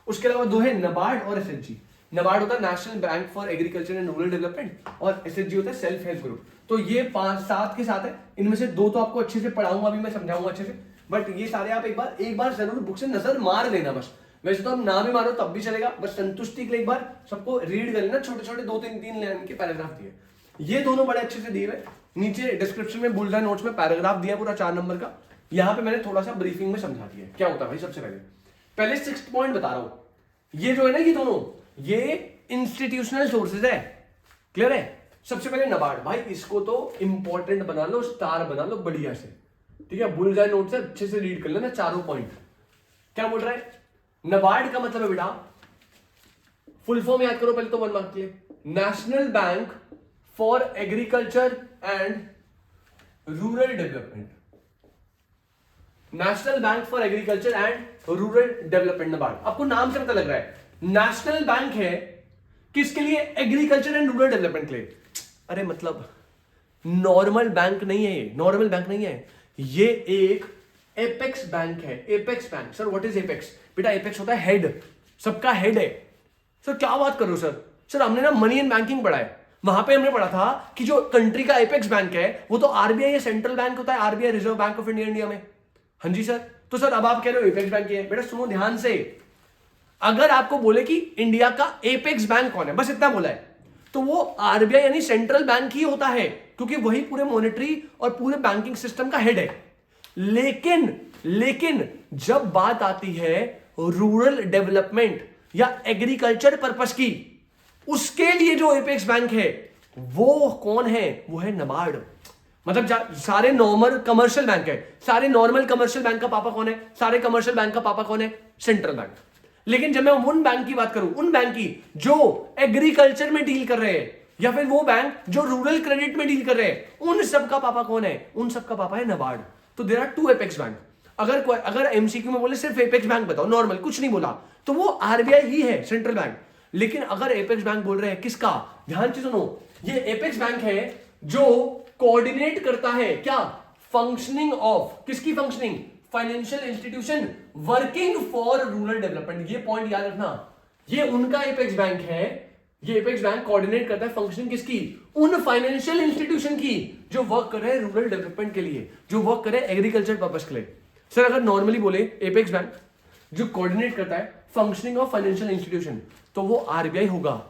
उसके अलावा दो है, नबार्ड और एसएचजी। नबार्ड होता है national bank for agriculture and rural development, और एसएचजी होता है सेल्फ हेल्प ग्रुप। तो ये 5-7 के साथ है, इनमें से 2 तो आपको अच्छे से पढ़ाऊंगा, अभी मैं समझाऊंगा अच्छे से, बट ये सारे आप एक बार जरूर बुक से नजर मार देना बस। वैसे तो आप ना भी मारो तब भी चलेगा, बस संतुष्टि के लिए एक बार सबको रीड कर लेना। छोटे छोटे 2-3 लाइन के पैराग्राफ दिए, ये दोनों बड़े अच्छे से दिए हुए। नीचे डिस्क्रिप्शन में बुलेटिन नोट्स में पैराग्राफ दिया पूरा 4 नंबर का। यहाँ पे मैंने थोड़ा सा ब्रीफिंग में समझा दिया क्या होता है भाई। सबसे पहले 6th पॉइंट बता रहा हूं, ये जो है ना, ये दोनों ये इंस्टीट्यूशनल सोर्सेज है, क्लियर है। सबसे पहले नबार्ड, भाई इसको तो इंपॉर्टेंट बना लो, स्टार बना लो बढ़िया से, ठीक है। बुलजाय नोट से अच्छे से रीड कर लेना चारों पॉइंट। क्या बोल रहा है नबार्ड का मतलब है बेटा, फुल फॉर्म याद करो पहले तो 1 मार्क के लिए, national bank for agriculture and rural development. National bank for agriculture and rural development, NABARD. आपको नाम से पता लग रहा है नेशनल बैंक है किसके लिए, एग्रीकल्चर एंड रूरल डेवलपमेंट के लिए। अरे मतलब नॉर्मल बैंक नहीं है ये, नॉर्मल बैंक नहीं है ये, एक एपेक्स बैंक है। Apex bank, sir what is apex? बेटा एपेक्स होता है हेड, सबका हेड है। सर क्या बात कर रहे हो सर? सर हमने ना मनी एंड बैंकिंग पढ़ा है, वहां पे हमने पढ़ा था कि जो कंट्री का एपेक्स बैंक है वो तो आरबीआई है, सेंट्रल बैंक होता है, RBI reserve bank of India में। हाँ जी सर। तो सर अब आप कह रहे हो एपेक्स बैंक है, बेटा सुनो ध्यान से, अगर आपको बोले कि इंडिया का एपेक्स बैंक कौन है, बस इतना बोला है, तो वो आरबीआई यानी सेंट्रल बैंक ही होता है, क्योंकि वही पूरे मॉनेटरी और पूरे बैंकिंग सिस्टम का हेड है। लेकिन जब बात आती है रूरल डेवलपमेंट या एग्रीकल्चर पर्पस की, उसके लिए जो एपेक्स बैंक है वो कौन है? वो है नबार्ड। मतलब सारे नॉर्मल कमर्शियल बैंक है, सारे नॉर्मल कमर्शियल बैंक का पापा कौन है? सारे कमर्शियल बैंक का पापा कौन है? Central bank. लेकिन जब मैं उन बैंक की बात करूं, उन बैंक की जो एग्रीकल्चर में डील कर रहे हैं, या फिर वो बैंक जो रूरल क्रेडिट में डील कर रहे हैं, उन सब का पापा कौन है? उन सब का पापा है नबार्ड। तो देयर आर 2 एपेक्स बैंक। अगर एमसीक्यू में बोले सिर्फ एपेक्स बैंक बताओ, नॉर्मल कुछ नहीं बोला, तो वो आरबीआई ही है, सेंट्रल बैंक। लेकिन अगर एपेक्स बैंक बोल रहे हैं किसका, ध्यान से सुनो, ये एपेक्स बैंक है जो कोऑर्डिनेट करता है क्या, फंक्शनिंग ऑफ, किसकी functioning? Financial institution working for rural development. ये पॉइंट याद रखना, ये उनका एपेक्स बैंक है। ये एपेक्स बैंक कोऑर्डिनेट करता है फंक्शनिंग किसकी? उन फाइनेंशियल इंस्टीट्यूशन की जो वर्क कर रहे हैं रूरल डेवलपमेंट के लिए, जो वर्क कर रहे हैं एग्रीकल्चर पर्पस के लिए। सर अगर नॉर्मली बोले एपेक्स बैंक जो कोऑर्डिनेट करता है फंक्शनिंग ऑफ फाइनेंशियल इंस्टीट्यूशन, तो वो आरबीआई होगा।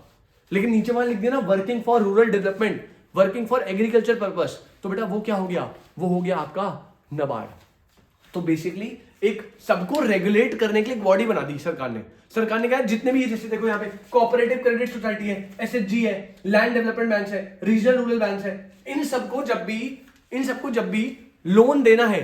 लेकिन नीचे वहां लिख दिया ना working for rural development, working for agriculture purpose, तो बेटा वो क्या हो गया? वो हो गया आपका नबार्ड। तो बेसिकली एक सबको रेगुलेट करने के लिए एक बॉडी बना दी सरकार ने। सरकार ने कहा जितने भी, जैसे देखो यहाँ पे कोऑपरेटिव क्रेडिट सोसाइटी है, एसएचजी है, लैंड डेवलपमेंट बैंक है, रीजनल रूरल बैंक है, इन सबको जब भी लोन देना है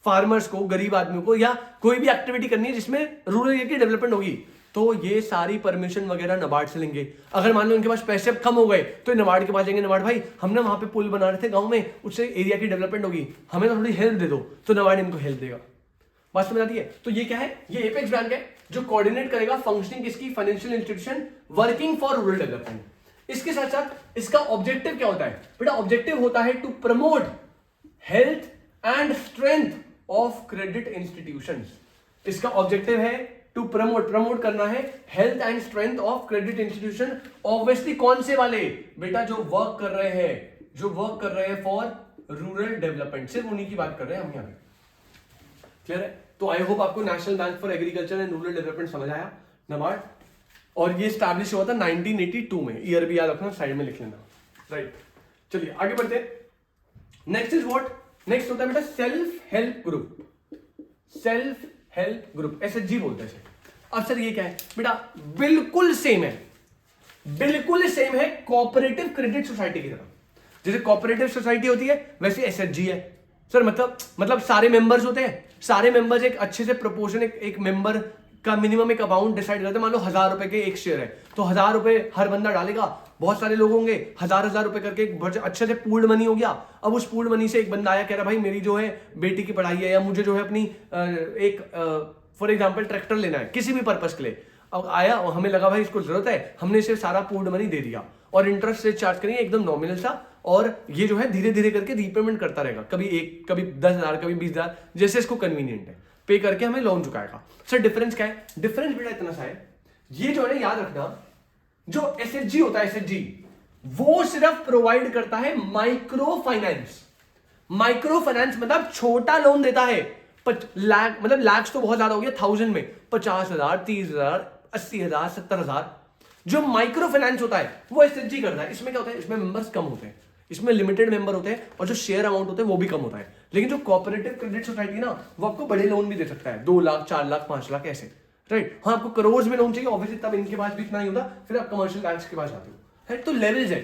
फार्मर्स को, गरीब आदमियों को, या कोई भी एक्टिविटी करनी है जिसमें रूरल एरिया की डेवलपमेंट होगी, तो ये सारी परमिशन वगैरह नबार्ड से लेंगे। अगर मान लो इनके पास पैसे कम हो गए तो नबार्ड के पास जाएंगे, नबार्ड भाई हमने वहां पे पुल बना रहे थे गांव में, उससे एरिया की डेवलपमेंट होगी, हमें तो थोड़ी हेल्प दे दो, तो नबार्ड इनको हेल्प देगा। बात समझ आती है? तो ये क्या है? ये एपेक्स बैंक है जो कोऑर्डिनेट करेगा फंक्शनिंग किसकी? Financial institution working for rural development. इसके साथ साथ इसका ऑब्जेक्टिव क्या होता है बेटा? ऑब्जेक्टिव होता है to promote health and strength of credit institutions. इसका ऑब्जेक्टिव है टू प्रमोट करना है health and strength of credit institution. Obviously कौन से वाले? बेटा जो वर्क कर रहे हैं फॉर रूरल डेवलपमेंट, सिर्फ उन्हीं की बात कर रहे हैं हम यहाँ पे। क्लियर है? तो आई होप आपको national bank for agriculture and rural development समझ आया, नबार्ड। और ये स्टैब्लिश हुआ था 1982 में, ईयर भी याद रखना, साइड में लिख लेना, राइट। चलिए आगे बढ़ते हैं। Next is what? नेक्स्ट होता है बेटा self help group. Self help group, SHG बोलते हैं। अब सर ये क्या है बेटा? बिल्कुल सेम है कोऑपरेटिव क्रेडिट सोसाइटी की तरह। जैसे कोऑपरेटिव सोसाइटी होती है वैसे एसएचजी है। सर मतलब सारे मेंबर्स होते हैं, सारे मेंबर्स एक अच्छे से प्रोपोर्शन, एक मेंबर का मिनिमम एक अमाउंट डिसाइड करते हैं। मान लो 1000 रुपए के एक शेयर है, तो 1000 रुपए हर बंदा डालेगा, बहुत सारे लोग होंगे, 1000 रुपए करके एक अच्छे से पूल्ड मनी हो गया। अब उस पूल्ड मनी से एक बंदा आया, कह रहा भाई मेरी जो है बेटी की पढ़ाई है, या मुझे जो है अपनी एक फॉर एग्जाम्पल ट्रैक्टर लेना है किसी भी पर्पज के लिए। अब आया और हमें लगा भाई इसको जरूरत है, हमने इसे सारा पूल्ड मनी दे दिया और इंटरेस्ट रेट चार्ज करेंगे एकदम नॉमिनल सा, और ये जो है धीरे धीरे करके रीपेमेंट करता रहेगा, कभी 10,000 कभी 20,000 जैसे इसको कन्वीनियंट है, पे करके हमें लोन चुकाएगा। सर डिफरेंस क्या है? डिफरेंस बेटा इतना सा है, ये जो है ना याद रखना, जो एसएचजी होता है, एसएचजी वो सिर्फ प्रोवाइड करता है माइक्रो फाइनेंस। माइक्रो फाइनेंस मतलब छोटा लोन देता है, लाख मतलब लाख तो बहुत ज्यादा हो गया, 1000 में 50,000 30,000 80,000 70,000। जो माइक्रो फाइनेंस होता है वो एसएचजी करता है। इसमें क्या होता है? इसमें मेंबर्स कम होते हैं, इसमें लिमिटेड मेंबर होते हैं, और जो शेयर अमाउंट होते हैं वो भी कम होता है। लेकिन जो कोऑपरेटिव क्रेडिट सोसाइटी ना, वो आपको बड़े लोन भी दे सकता है, 2 लाख 4 लाख 5 लाख ऐसे, राइट। हाँ, आपको करोड़ में लोन चाहिए ऑब्वियसली, तब इनके पास भी इतना नहीं होता, फिर आप कमर्शियल बैंक्स के पास जाते हो, राइट। तो लेवल्स है,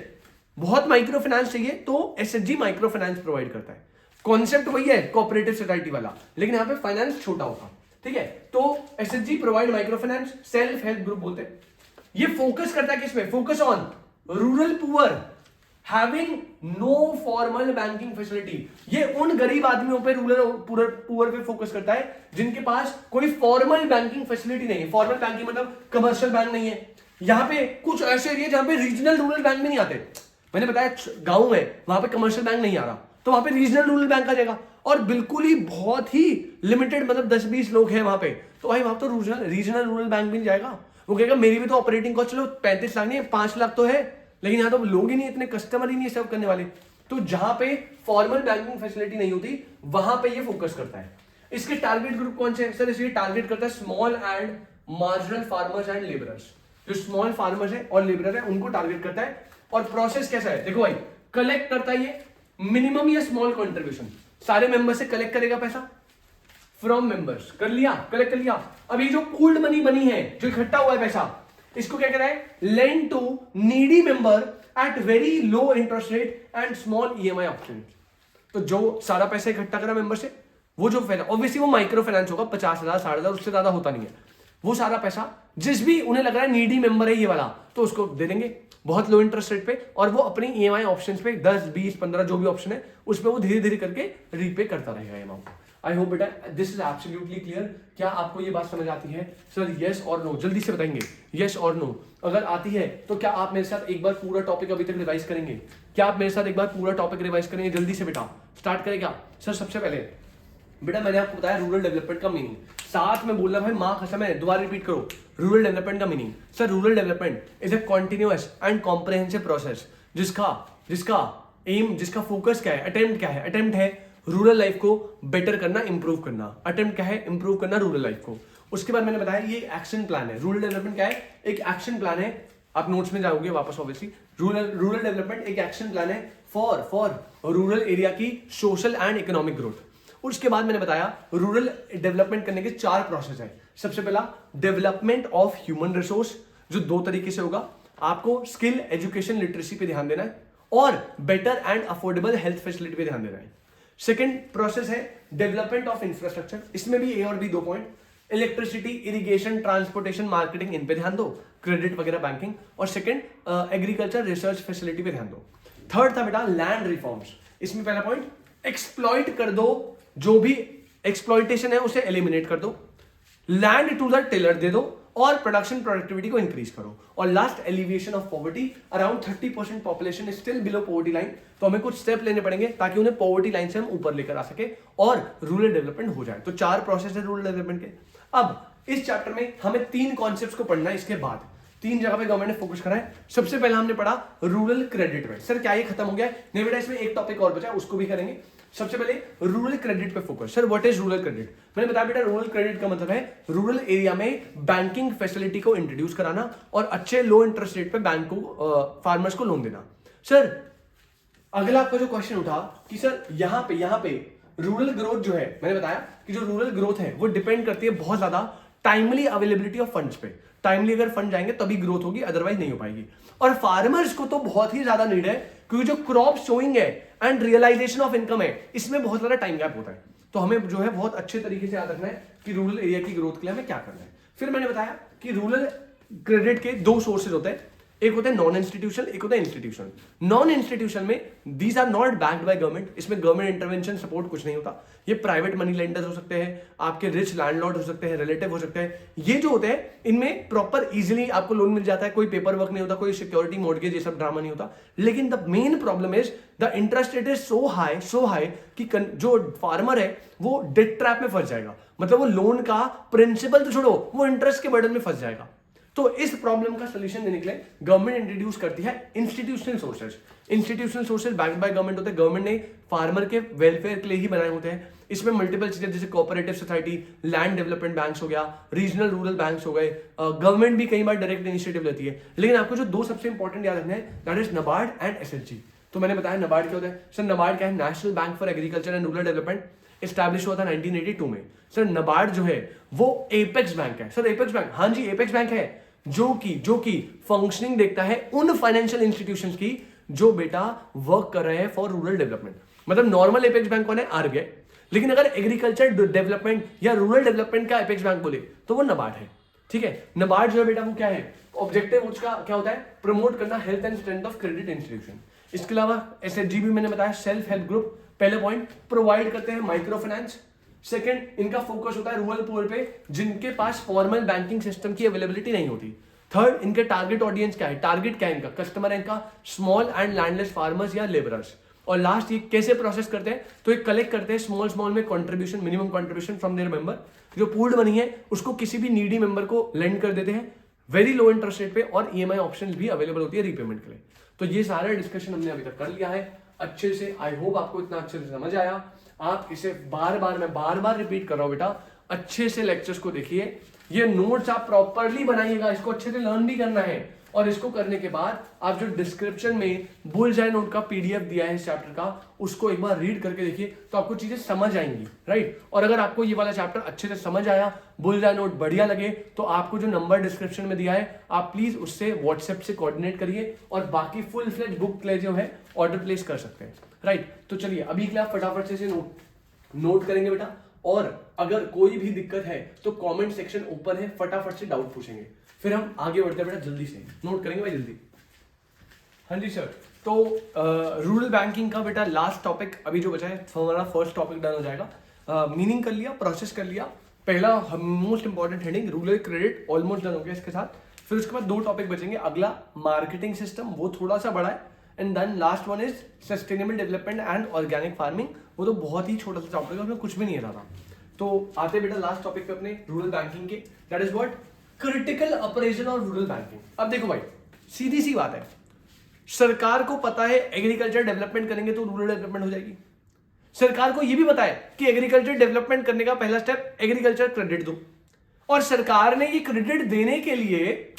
बहुत माइक्रो फाइनेंस चाहिए तो एसएचजी माइक्रो फाइनेंस प्रोवाइड करता है। कॉन्सेप्ट वही है कोऑपरेटिव सोसाइटी वाला, लेकिन यहाँ पे फाइनेंस छोटा होगा, ठीक है। तो SHG provide micro finance, self help group बोलते हैं। ये फोकस करता है किसमें? Focus on rural poor having no formal banking facility. ये उन गरीब आदमियों पे, रूरल पुअर पे फोकस करता है जिनके पास कोई फॉर्मल बैंकिंग फैसिलिटी नहीं है। फॉर्मल बैंकिंग मतलब कमर्शियल बैंक नहीं है। यहाँ पे कुछ ऐसे एरिया जहां पे रीजनल रूरल बैंक भी नहीं आते, मैंने बताया गांव में वहां पे कमर्शियल बैंक नहीं आ रहा, तो वहां पे रीजनल रूरल बैंक आ जाएगा, और बिल्कुल ही बहुत ही लिमिटेड मतलब 10-20 लोग हैं वहां पे, तो भाई वहां तो रीजनल रूरल बैंक भी नहीं जाएगा। वो कहेगा मेरी भी तो ऑपरेटिंग कॉस्ट चलो 35 लाख नहीं है, 5 लाख तो है, लेकिन यहाँ तो लोग ही नहीं, इतने कस्टमर ही नहीं सर्व करने वाले। तो जहां पे फॉर्मल बैंकिंग फैसिलिटी नहीं होती वहां पे ये फोकस करता है। इसके टारगेट ग्रुप कौन से हैं? सर इसके टारगेट करता है small and marginal farmers and labourers. जो स्मॉल फार्मर्स है और लेबरर है उनको टारगेट करता है। और प्रोसेस कैसा है देखो भाई, कलेक्ट करता है ये मिनिमम या स्मॉल कंट्रीब्यूशन, सारे मेंबर से कलेक्ट करेगा पैसा फ्रॉम मेंबर्स, कर लिया, कलेक्ट कर लिया। अब ये जो पूल्ड मनी बनी है, जो इकट्ठा हुआ है पैसा, इसको क्या कह रहा है? Lend to needy member at very low interest rate and small EMI option. तो जो सारा पैसा इकट्ठा करा मेंबर से, वो जो ऑब्वियसली वो माइक्रो फाइनेंस होगा, 50,000 60,000 उससे ज्यादा होता नहीं है। वो सारा पैसा जिस भी उन्हें लग रहा है नीडी मेंबर है ये वाला, तो उसको दे देंगे बहुत लो इंटरेस्ट रेट पे, और वो अपनी ईएमआई ऑप्शंस पे 10 20 15 जो भी ऑप्शन है उस पे वो धीरे धीरे करके रीपे करता रहेगा अमाउंट। आई होप बेटा दिस इज एब्सोल्युटली क्लियर। क्या आपको ये बात समझ आती है? सर यस और नो जल्दी से बताएंगे, यस और नो। अगर आती है तो क्या आप मेरे साथ एक बार पूरा टॉपिक अभी तक रिवाइज करेंगे? क्या आप मेरे साथ एक बार पूरा टॉपिक रिवाइज करेंगे? जल्दी से बेटा स्टार्ट करेगा। सर सबसे पहले बेटा मैंने आपको बताया रूरल डेवलपमेंट का मीनिंग, साथ में बोलना भाई माँ कसम है, दोबारा रिपीट करो रूरल डेवलपमेंट का meaning. Sir rural development is a continuous and comprehensive process जिसका एम, जिसका फोकस क्या है, अटेम्प्ट क्या है? अटेम्प्ट है रूरल लाइफ को बेटर करना, इंप्रूव करना। अटेम्प्ट क्या है? इंप्रूव करना रूरल लाइफ को। उसके बाद मैंने बताया ये एक्शन प्लान है। रूरल डेवलपमेंट क्या है? एक एक्शन प्लान है। आप नोट्स में जाओगे वापस ऑब्वियसली, रूरल डेवलपमेंट एक एक्शन प्लान है फॉर रूरल एरिया की सोशल एंड इकोनॉमिक ग्रोथ। उसके बाद मैंने बताया रूरल डेवलपमेंट करने के 4 प्रोसेस है। सबसे पहला डेवलपमेंट ऑफ ह्यूमन रिसोर्स, जो 2 तरीके से होगा। आपको स्किल, एजुकेशन, लिटरेसी पे ध्यान देना है, और better and affordable health facility पे ध्यान देना है। सेकंड प्रोसेस है डेवलपमेंट ऑफ इंफ्रास्ट्रक्चर, इसमें भी ए और B 2 point, electricity, irrigation, transportation, marketing, इन पे ध्यान दो, क्रेडिट वगैरह बैंकिंग। और सेकंड एग्रीकल्चर रिसर्च फैसिलिटी पे ध्यान दो। थर्ड था बेटा लैंड रिफॉर्म्स, इसमें पहला पॉइंट एक्सप्लॉइट कर दो, जो भी एक्सप्लॉइटेशन है उसे एलिमिनेट कर दो, लैंड टू द टिलर दे दो, और प्रोडक्शन प्रोडक्टिविटी को इंक्रीज करो। और last alleviation of poverty, around 30% population is still below poverty line, तो हमें कुछ स्टेप लेने पड़ेंगे ताकि उन्हें पॉवर्टी लाइन से हम ऊपर लेकर आ सके और रूरल डेवलपमेंट हो जाए। तो 4 प्रोसेस है रूरल डेवलपमेंट के। अब इस चैप्टर में हमें 3 कॉन्सेप्ट्स को पढ़ना है। इसके बाद 3 जगह पे गवर्नमेंट ने फोकस करा है। सबसे पहले हमने पढ़ा रूरल क्रेडिट में। सर क्या ये खत्म हो गया? नहीं बेटा, इसमें एक टॉपिक और बचा, उसको भी करेंगे। सबसे पहले रूरल क्रेडिट पे focus. Sir what is rural credit? मैंने बताया बेटा रूरल क्रेडिट का मतलब है रूरल एरिया में बैंकिंग फैसिलिटी को इंट्रोड्यूस कराना और अच्छे लो इंटरेस्ट रेट पे बैंक को फार्मर्स को लोन देना। सर अगला आपका जो क्वेश्चन उठा कि सर यहाँ पे रूरल ग्रोथ जो है, मैंने बताया कि जो रूरल ग्रोथ है वो डिपेंड करती है बहुत ज्यादा टाइमली अवेलेबिलिटी ऑफ फंड्स पे। टाइमली अगर फंड जाएंगे तभी ग्रोथ होगी, अदरवाइज नहीं हो पाएगी। और फार्मर्स को तो बहुत ही ज्यादा नीड है, क्योंकि जो क्रॉप सोइंग है एंड रियलाइजेशन ऑफ इनकम है, इसमें बहुत ज्यादा टाइम गैप होता है। तो हमें जो है बहुत अच्छे तरीके से याद रखना है कि रूरल एरिया की ग्रोथ के लिए हमें क्या करना है। फिर मैंने बताया कि रूरल क्रेडिट के दो सोर्सेज होते हैं, एक होता है नॉन इंस्टीट्यूशनल, एक होता है इंस्टीट्यूशनल। नॉन इंस्टीट्यूशनल में these are not backed by government, इसमें गवर्नमेंट इंटरवेंशन सपोर्ट कुछ नहीं होता। ये प्राइवेट मनी लेंडर्स हो सकते हैं, आपके रिच लैंडलॉर्ड हो सकते हैं, रिलेटिव हो सकते हैं। ये जो होते हैं इनमें प्रॉपर इजीली आपको लोन मिल जाता है, कोई पेपर वर्क नहीं होता, कोई सिक्योरिटी मॉर्गेज ये सब ड्रामा नहीं होता। लेकिन the main problem is the interest rate is so high कि जो फार्मर है वो डेट ट्रैप में फंस जाएगा। मतलब वो लोन का प्रिंसिपल तो छोड़ो, वो इंटरेस्ट के बर्डन में फंस जाएगा। तो इस प्रॉब्लम का सोल्यूशन देने के लिए गवर्नमेंट इंट्रोड्यूस करती है institutional sources. Institutional sources backed by government होते हैं, गवर्नमेंट ने फार्मर के वेलफेयर के लिए ही बनाए होते हैं। इसमें मल्टीपल चीजें जैसे cooperative society, land development banks हो गया, रीजनल रूरल बैंक्स हो गए, गवर्नमेंट भी कई बार डायरेक्ट इनिशिएटिव लेती है। लेकिन आपको जो दो सबसे इंपॉर्टेंट याद रखना है, that is NABARD and SHG. तो मैंने बताया नाबार्ड क्या होता है। सर नाबार्ड क्या है? National bank for agriculture and rural development, establish हुआ था 1982 में। सर नाबार्ड जो है वो एपेक्स बैंक है। सर एपेक्स बैंक, हाँ जी एपेक्स बैंक है, जो कि फंक्शनिंग देखता है उन फाइनेंशियल इंस्टीट्यूशंस की जो बेटा वर्क कर रहे हैं फॉर रूरल डेवलपमेंट। मतलब नॉर्मल एपेक्स बैंक कौन है? आरबीआई। लेकिन अगर एग्रीकल्चर डेवलपमेंट या रूरल डेवलपमेंट का एपेक्स बैंक बोले तो वो नाबार्ड है। ठीक है, नाबार्ड जो है बेटा वो क्या है? ऑब्जेक्टिव उसका क्या होता है? प्रमोट करना health and strength of credit institution. इसके अलावा एसएचजी भी मैंने बताया, सेल्फ हेल्प ग्रुप। पहले पॉइंट, प्रोवाइड करते हैं माइक्रो फाइनेंस। सेकंड, इनका फोकस होता है रूरल पुअर पे जिनके पास फॉर्मल बैंकिंग सिस्टम की अवेलेबिलिटी नहीं होती। थर्ड, इनके टारगेट ऑडियंस क्या है? टारगेट क्या है इनका? कस्टमर है इनका स्मॉल एंड लैंडलेस फार्मर्स या लेबरर्स। और लास्ट, ये कैसे प्रोसेस करते हैं? तो ये कलेक्ट करते हैं स्मॉल में contribution, minimum contribution from there member. जो पूल्ड मनी है उसको किसी भी नीडी मेंबर को लेंड कर देते हैं वेरी लो इंटरेस्ट रेट पे, और ईएमआई ऑप्शन भी अवेलेबल होती है रीपेमेंट के लिए। तो ये सारा डिस्कशन हमने अभी तक कर लिया है अच्छे से। आई होप आपको इतना अच्छे से समझ आया। आप इसे बार बार रिपीट कर रहा हूं बेटा, अच्छे से लेक्चर्स को देखिए। ये नोट्स आप प्रॉपरली बनाइएगा, इसको अच्छे से लर्न भी करना है। और इसको करने के बाद आप जो डिस्क्रिप्शन में बुलजाई नोट का पीडीएफ दिया है इस चैप्टर का, उसको एक बार रीड करके देखिए तो आपको चीजें समझ आएंगी, राइट। और अगर आपको ये वाला चैप्टर अच्छे से समझ आया, बुलजाई नोट बढ़िया लगे, तो आपको जो नंबर डिस्क्रिप्शन में दिया है आप प्लीज उससे व्हाट्सएप से कोऑर्डिनेट करिए और बाकी फुल फ्लेज बुक के लिए जो है ऑर्डर प्लेस कर सकते हैं, राइट। तो चलिए अभी के लिए आप फटाफट से नोट करेंगे बेटा, और अगर कोई भी दिक्कत है तो कमेंट सेक्शन ओपन है, फटाफट से डाउट पूछेंगे, फिर हम आगे बढ़ते हैं बेटा। जल्दी से नोट करेंगे भाई, जल्दी। हाँ जी सर, तो रूरल बैंकिंग का बेटा लास्ट टॉपिक अभी जो बचा है, तो हमारा फर्स्ट टॉपिक डन हो जाएगा। मीनिंग कर लिया, प्रोसेस कर लिया, पहला most important heading rural credit almost done हो गया इसके साथ। फिर उसके बाद दो टॉपिक बचेंगे, अगला मार्केटिंग सिस्टम, वो थोड़ा सा बड़ा है, and then last one is sustainable development and organic farming, वो तो बहुत ही छोटा सा टॉपिक है, उसमें कुछ भी नहीं रहा था। तो आते बेटा लास्ट टॉपिक पे अपने रूरल बैंकिंग के, that is what? Critical appraisal और रूरल बैंकिंग। अब देखो भाई, सीधी सी बात है, सरकार को पता है एग्रीकल्चर डेवलपमेंट करेंगे तो रूरल डेवलपमेंट हो जाएगी। सरकार को यह भी पता है कि एग्रीकल्चर डेवलपमेंट करने का पहला स्टेप एग्रीकल्चर क्रेडिट दो, और सरकार ने ये क्रेडिट देने के लिए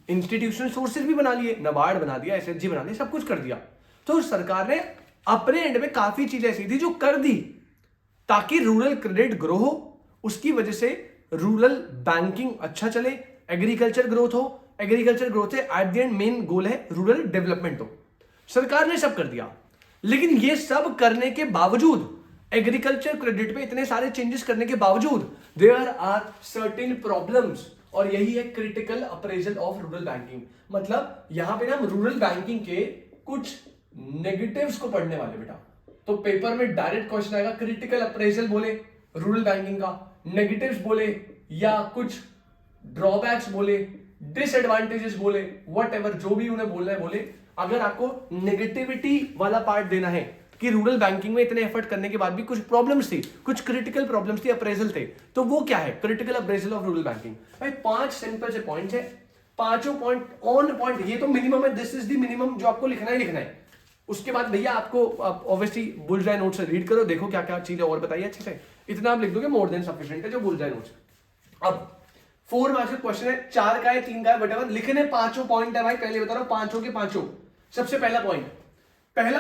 इंस्टीट्यूशनल सोर्सेज भी बना लिए, नाबार्ड बना दिया, एसएचजी बना दिया, सब कुछ कर दिया। तो सरकार ने अपने एंड में काफी चीजें ऐसी थी जो कर दी ताकि रूरल क्रेडिट ग्रो हो, उसकी वजह से रूरल बैंकिंग अच्छा चले, एग्रीकल्चर ग्रोथ हो, एग्रीकल्चर ग्रोथ है at the end main goal है रूरल डेवलपमेंट हो। सरकार ने सब कर दिया, लेकिन ये सब करने के बावजूद, एग्रीकल्चर क्रेडिट पे इतने सारे चेंजेस करने के बावजूद, देयर आर सर्टेन प्रॉब्लम्स, और यही है critical appraisal of rural banking. मतलब यहां पे ना हम रूरल बैंकिंग के कुछ नेगेटिव्स को पढ़ने वाले बेटा। तो पेपर में डायरेक्ट क्वेश्चन आएगा, क्रिटिकल अप्रेजल बोले रूरल बैंकिंग का, नेगेटिव्स बोले या कुछ ड्रॉबैक्स बोले, डिसएडवांटेजेस बोले, व्हाटएवर जो भी उन्हें बोलना है बोले। अगर आपको नेगेटिविटी वाला पार्ट देना है कि रूरल बैंकिंग में इतने एफर्ट करने के बाद भी कुछ प्रॉब्लम्स थी, कुछ क्रिटिकल प्रॉब्लम्स थी, अप्रेजल थे, तो वो क्या है? Critical appraisal of rural banking. भाई 5 सिंपल से पॉइंट्स है, पांचों पॉइंट ऑन पॉइंट, ये तो मिनिमम है, दिस इज द मिनिमम जो आपको लिखना ही लिखना है। उसके बाद भैया आपको ऑब्वियसली बुलजाई नोट से रीड करो, देखो क्या क्या चीजें और बताइए अच्छे से, इतना आप लिख दोगे मोर देन सफिशिएंट है जो बुलजाई नोट्स। अब 4 मार्क्स का क्वेश्चन है, 4 का है, 3 का है, वटएवर, लिखने 5 पॉइंट है भाई, पहले बता रहा हूं, पांचों के पांचों। सबसे पहला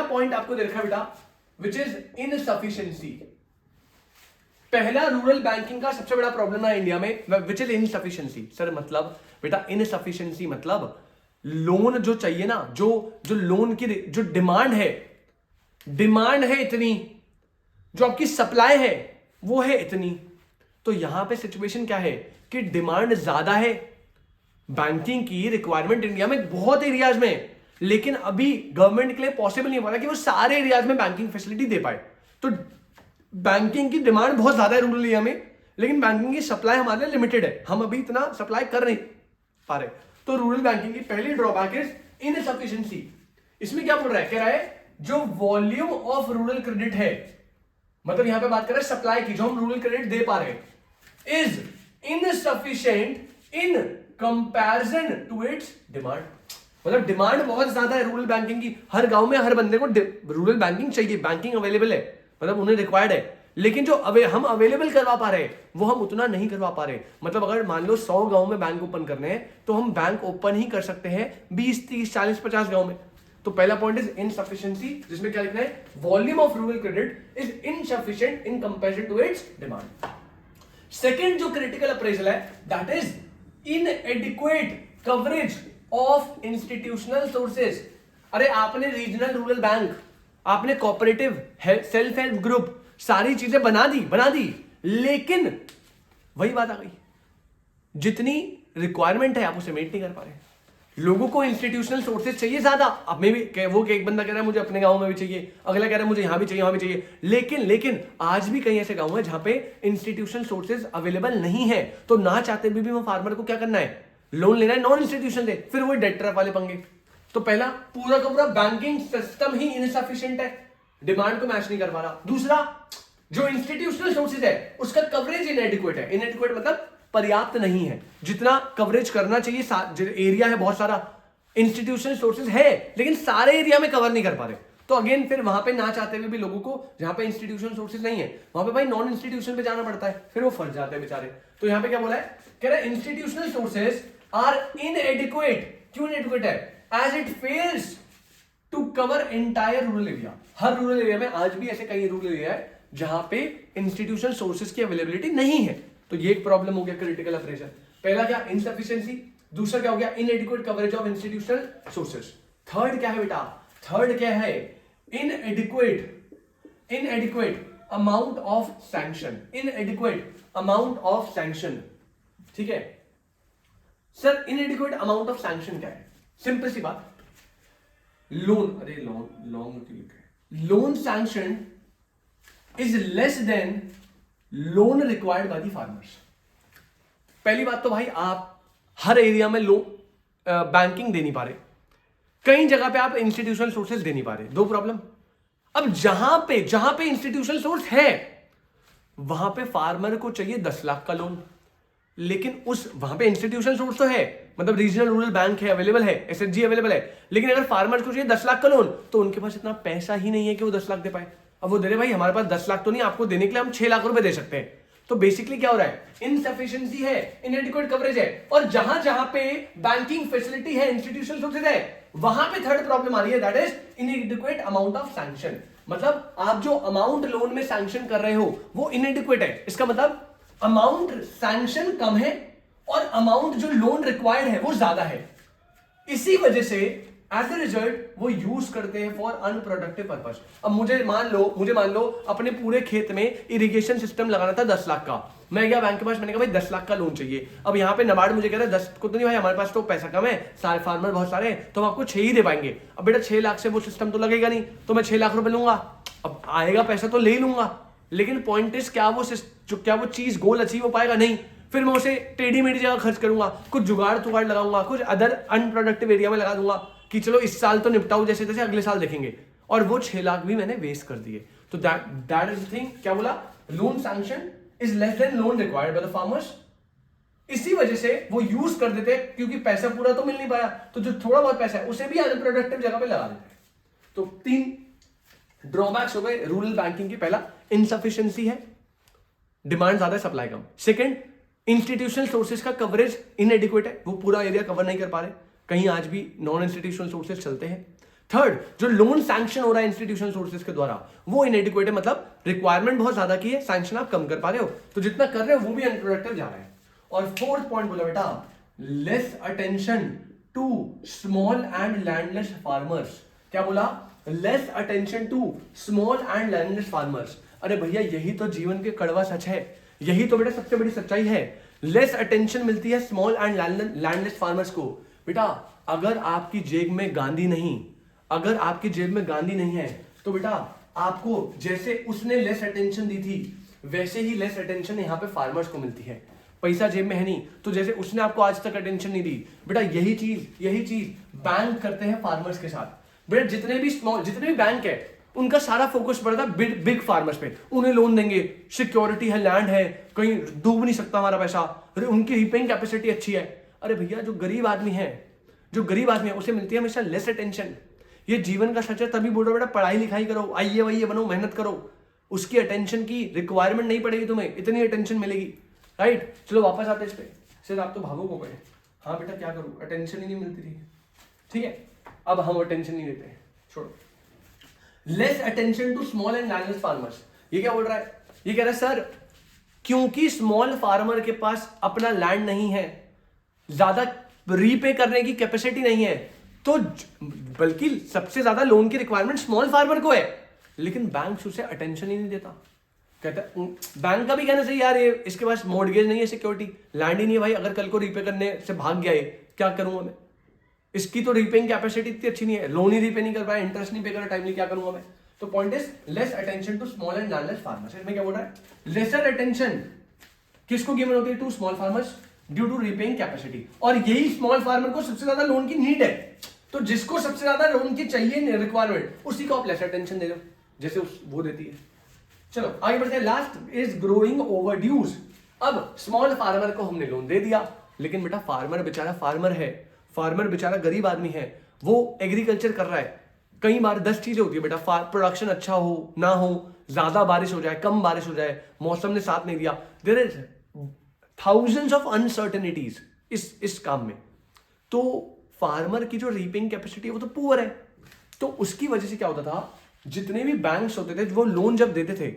पॉइंट आपको दे रखा है बेटा, विच इज इनसफिशिएंसी। पहला रूरल बैंकिंग का सबसे बड़ा प्रॉब्लम है इंडिया में, विच इज इनसफिशिएंसी। सर मतलब बेटा इनसफिशिएंसी मतलब लोन जो चाहिए ना, जो लोन की जो डिमांड है इतनी, जो आपकी सप्लाई है वो है इतनी, तो यहां पे सिचुएशन क्या है कि डिमांड ज्यादा है बैंकिंग की रिक्वायरमेंट इंडिया में बहुत एरियाज में, लेकिन अभी गवर्नमेंट के लिए पॉसिबल नहीं हो पा रहा कि वो सारे एरियाज में बैंकिंग फैसिलिटी दे पाए। तो बैंकिंग की डिमांड बहुत ज्यादा है रूरल एरिया में, लेकिन बैंकिंग की सप्लाई हमारे लिए लिमिटेड है, हम अभी इतना सप्लाई कर नहीं पा रहे। तो रूरल बैंकिंग की पहली ड्रॉबैक इज इनसफिशिएंसी। इसमें क्या बोल रहा है, कह रहा है जो वॉल्यूम ऑफ रूरल क्रेडिट है, मतलब यहां पे बात कर रहे हैं सप्लाई की, जो हम रूरल क्रेडिट दे पा रहे हैं, is insufficient in comparison to its demand. मतलब डिमांड बहुत ज्यादा है रूरल बैंकिंग की, हर गांव में हर बंदे को रूरल बैंकिंग चाहिए, बैंकिंग अवेलेबल है, मतलब उन्हें रिक्वायर्ड है, लेकिन जो हम अवेलेबल करवा पा रहे हैं वो हम उतना नहीं करवा पा रहे। मतलब अगर मान लो 100 गांव में बैंक ओपन करने हैं तो हम बैंक ओपन ही कर सकते हैं 20, 30, 40, 50 गांव में। तो पहला पॉइंट इज इनसफिशिएंसी, जिसमें क्या लिखना है, volume of rural credit is insufficient in comparison to its demand. Second जो क्रिटिकल अप्रेजल है, that is inadequate coverage of institutional sources. अरे आपने रीजनल रूरल बैंक, आपने कोऑपरेटिव, सेल्फ हेल्प ग्रुप, सारी चीजें बना दी, लेकिन वही बात आ गई, जितनी रिक्वायरमेंट है आप उसे मीट नहीं कर पा रहे। लोगों को इंस्टीट्यूशनल सोर्सेज चाहिए ज्यादा, अब में भी वो एक बंदा कह रहा है मुझे अपने गांव में भी चाहिए, अगला कह रहा है मुझे यहां भी चाहिए, वहां भी चाहिए, लेकिन आज भी कई ऐसे गांव हैं जहां पे इंस्टीट्यूशनल सोर्सेज अवेलेबल नहीं है। तो ना चाहते भी वो फार्मर को क्या करना है, लोन लेना है नॉन इंस्टीट्यूशन से, फिर वो डेट ट्रैप वाले पंगे। तो पहला पूरा का पूरा बैंकिंग सिस्टम ही इनसफिशिएंट है, डिमांड को मैच नहीं कर पा रहा। दूसरा, जो इंस्टीट्यूशनल सोर्सेज है उसका कवरेज इनएडिक्वेट है। इनएडिक्वेट मतलब पर्याप्त नहीं है, जितना कवरेज करना चाहिए, एरिया है बहुत सारा, इंस्टीट्यूशनल सोर्सेज है लेकिन सारे एरिया में कवर नहीं कर पा रहे। तो अगेन फिर वहां पे ना चाहते हुए भी लोगों को, जहां पे इंस्टीट्यूशनल सोर्सेज नहीं है वहां पे भाई नॉन इंस्टीट्यूशन पे जाना पड़ता है, फिर वो फंस जाते हैं बेचारे। तो यहां पे क्या बोला है, कह रहा है इंस्टीट्यूशनल सोर्सेज आर इनएडिक्वेट। क्यों इनएडिक्वेट है, as it fails to cover entire rural area. हर रूरल एरिया में आज भी ऐसे कई रूरल एरिया है जहां पे इंस्टीट्यूशनल सोर्सेज की अवेलेबिलिटी नहीं है। तो ये एक प्रॉब्लम हो गया क्रिटिकल अप्रेजल। पहला क्या, इनसफिशिएंसी। दूसरा क्या हो गया, इनएडिक्वेट coverage of institutional sources. Third क्या है बेटा, थर्ड क्या है, इनएडिक्वेट amount of sanction. इनएडिक्वेट amount of sanction, ठीक है सर। इनएडिक्वेट अमाउंट ऑफ सैंक्शन क्या है, सिंपल सी बात, लोन, अरे loan sanction is less than loan required by the farmers. पहली बात तो भाई आप हर एरिया में बैंकिंग दे नहीं पा रहे, कई जगह पे आप इंस्टीट्यूशनल सोर्सेज दे नहीं पा रहे, दो प्रॉब्लम। अब जहां पे इंस्टीट्यूशनल सोर्स है वहां पे फार्मर को चाहिए 10 लाख का लोन, लेकिन वहां पे इंस्टीट्यूशनल सोर्स तो है, मतलब रीजनल रूरल बैंक है, अवेलेबल है, एसएचजी अवेलेबल है, लेकिन अगर फार्मर को चाहिए 10 लाख का लोन तो उनके पास इतना पैसा ही नहीं है कि वो 10 लाख दे पाए। अब वो दे रहे भाई हमारे पास 10 लाख तो नहीं, आपको देने के लिए हम 6 लाख रुपए दे सकते हैं। तो बेसिकली क्या हो रहा है, इनसफिशिएंसी है, इनएडिक्वेट कवरेज है, और जहां जहां पे बैंकिंग फैसिलिटी है, इंस्टीट्यूशनल सोर्सेज है, वहां पे थर्ड प्रॉब्लम आ रही है, that is इनएडिक्वेट amount of sanction. मतलब आप जो अमाउंट लोन में सैंक्शन कर रहे हो वो इनएडिक्वेट है। इसका मतलब अमाउंट सैंक्शन कम है और अमाउंट जो लोन रिक्वायर्ड है वो ज्यादा है। इसी वजह से एज ए रिजल्ट वो यूज करते हैं फॉर अनप्रोडक्टिव पर्पस। अब मुझे मान लो अपने पूरे खेत में इरिगेशन सिस्टम लगाना था 10 लाख का, मैं गया बैंक के पास, मैंने कहा भाई 10 लाख का लोन चाहिए। अब यहाँ पे नाबार्ड मुझे कह रहा है 10 को तो नहीं भाई, हमारे पास तो पैसा कम है, सारे फार्मर बहुत सारे हैं, तो हम आपको 6 ही दे पाएंगे। अब बेटा 6 लाख से वो सिस्टम तो लगेगा नहीं, तो मैं 6 लाख रुपए लूंगा, अब आएगा पैसा तो ले ही लूंगा, लेकिन पॉइंट इज क्या वो चीज गोल अचीव हो पाएगा, नहीं। फिर मैं उसे टेढ़ी मेढ़ी जगह खर्च करूंगा, कुछ जुगाड़ तुगाड़ लगाऊंगा, कुछ अदर अनप्रोडक्टिव एरिया में लगा दूंगा कि चलो इस साल तो निपटाऊ, जैसे तैसे अगले साल देखेंगे, और वो 6 लाख भी मैंने वेस्ट कर दिए। तो दैट इज थिंग, क्या बोला, loan sanction is less than loan required by the farmers. इसी वजह से वो यूज कर देते हैं, क्योंकि पैसा पूरा तो मिल नहीं पाया, तो जो थोड़ा बहुत पैसा है उसे भी अनप्रोडक्टिव जगह पे लगा देते हैं। तो 3 ड्रॉबैक्स हो गए रूरल बैंकिंग की। पहला, इनसफिशिएंसी है, डिमांड ज्यादा है, सप्लाई कम। सेकंड, इंस्टीट्यूशनल सोर्सेज का कवरेज इनएडिक्वेट है, वो पूरा एरिया कवर नहीं कर पा रहे, कहीं आज भी नॉन इंस्टीट्यूशनल सोर्सेज चलते हैं। थर्ड, जो लोन सैंक्शन हो रहा है इंस्टीट्यूशनल सोर्सेज के द्वारा वो इनएडिक्वेट है, मतलब रिक्वायरमेंट बहुत ज्यादा की है, सैंक्शन आप कम कर पा रहे हो, तो जितना कर रहे हो वो भी अनप्रोडक्टिव जा रहा है। और फोर्थ पॉइंट बोला बेटा, less attention to small and landless farmers. क्या बोला, less attention to small and landless farmers. अरे भैया यही तो जीवन के कड़वा सच है, यही तो बेटा सबसे बड़ी सच्चाई है। लेस अटेंशन मिलती है स्मॉल एंड लैंडलेस फार्मर्स को। बेटा अगर आपकी जेब में गांधी नहीं, अगर आपकी जेब में गांधी नहीं है तो बेटा आपको जैसे उसने लेस अटेंशन दी थी वैसे ही लेस अटेंशन यहाँ पे फार्मर्स को मिलती है। पैसा जेब में है नहीं तो जैसे उसने आपको आज तक अटेंशन नहीं दी, बेटा यही चीज बैंक करते हैं फार्मर्स के साथ। बेटा जितने भी बैंक है उनका सारा फोकस पड़ता है बिग फार्मर्स पे। उन्हें लोन देंगे, सिक्योरिटी है, लैंड है, कहीं डूब नहीं सकता हमारा पैसा, अरे उनकी रीपेइंग कैपेसिटी अच्छी है। अरे भैया जो गरीब आदमी है उसे मिलती है हमेशा लेस अटेंशन। ये जीवन का सच है, तभी बोल रहा बेटा पढ़ाई लिखाई करो, आइए वही बनो, मेहनत करो, उसकी अटेंशन की रिक्वायरमेंट नहीं पड़ेगी तुम्हें, इतनी अटेंशन मिलेगी, राइट। चलो वापस आते इस पे। सर आप तो भावुक हो गए। हाँ बेटा क्या करूं, अटेंशन ही नहीं मिलती थी, ठीक है। अब हम अटेंशन नहीं देते, छोड़ो। Less attention to small and landless farmers, ये क्या बोल रहा है? ये कह रहा है सर क्योंकि स्मॉल फार्मर के पास अपना लैंड नहीं है, ज्यादा रीपे करने की कैपेसिटी नहीं है, तो बल्कि सबसे ज्यादा लोन की रिक्वायरमेंट स्मॉल फार्मर को है, लेकिन बैंक उसे अटेंशन ही नहीं देता। कहता है बैंक का भी कहना चाहिए यार ये इसके पास मॉर्गेज नहीं है, सिक्योरिटी, लैंड ही नहीं है भाई, अगर कल को रीपे करने से भाग गया ये क्या करूंगा मैं, इसकी तो रीपेइंग कैपेसिटी इतनी अच्छी नहीं है, लोन ही रीपे नहीं कर पाया, इंटरेस्ट नहीं पे कर रहा टाइमली, क्या करूंगा मैं। तो point is less attention to small and landless farmers. इसमें क्या बोल रहा है? लेसर अटेंशन किसको गिवन होती है? To small farmers due to repaying capacity. और यही स्मॉल फार्मर को सबसे ज्यादा लोन की नीड है, तो जिसको सबसे ज्यादा लोन की चाहिए रिक्वायरमेंट, उसी को आप लेस अटेंशन दे दो जैसे वो देती है। चलो आगे बढ़ते हैं। Last is growing overdues. अब स्मॉल फार्मर को हमने लोन दे दिया, लेकिन बेटा फार्मर बेचारा फार्मर है, फार्मर बेचारा गरीब आदमी है, वो एग्रीकल्चर कर रहा है। कई बार 10 चीजें होती है बेटा, प्रोडक्शन अच्छा हो ना हो, ज्यादा बारिश हो जाए, कम बारिश हो जाए, मौसम ने साथ नहीं दिया, there is thousands of uncertainties इस काम में। तो फार्मर की जो रीपिंग कैपेसिटी है वो तो पुअर है, तो उसकी वजह से क्या होता था, जितने भी बैंक्स होते थे वो लोन जब देते थे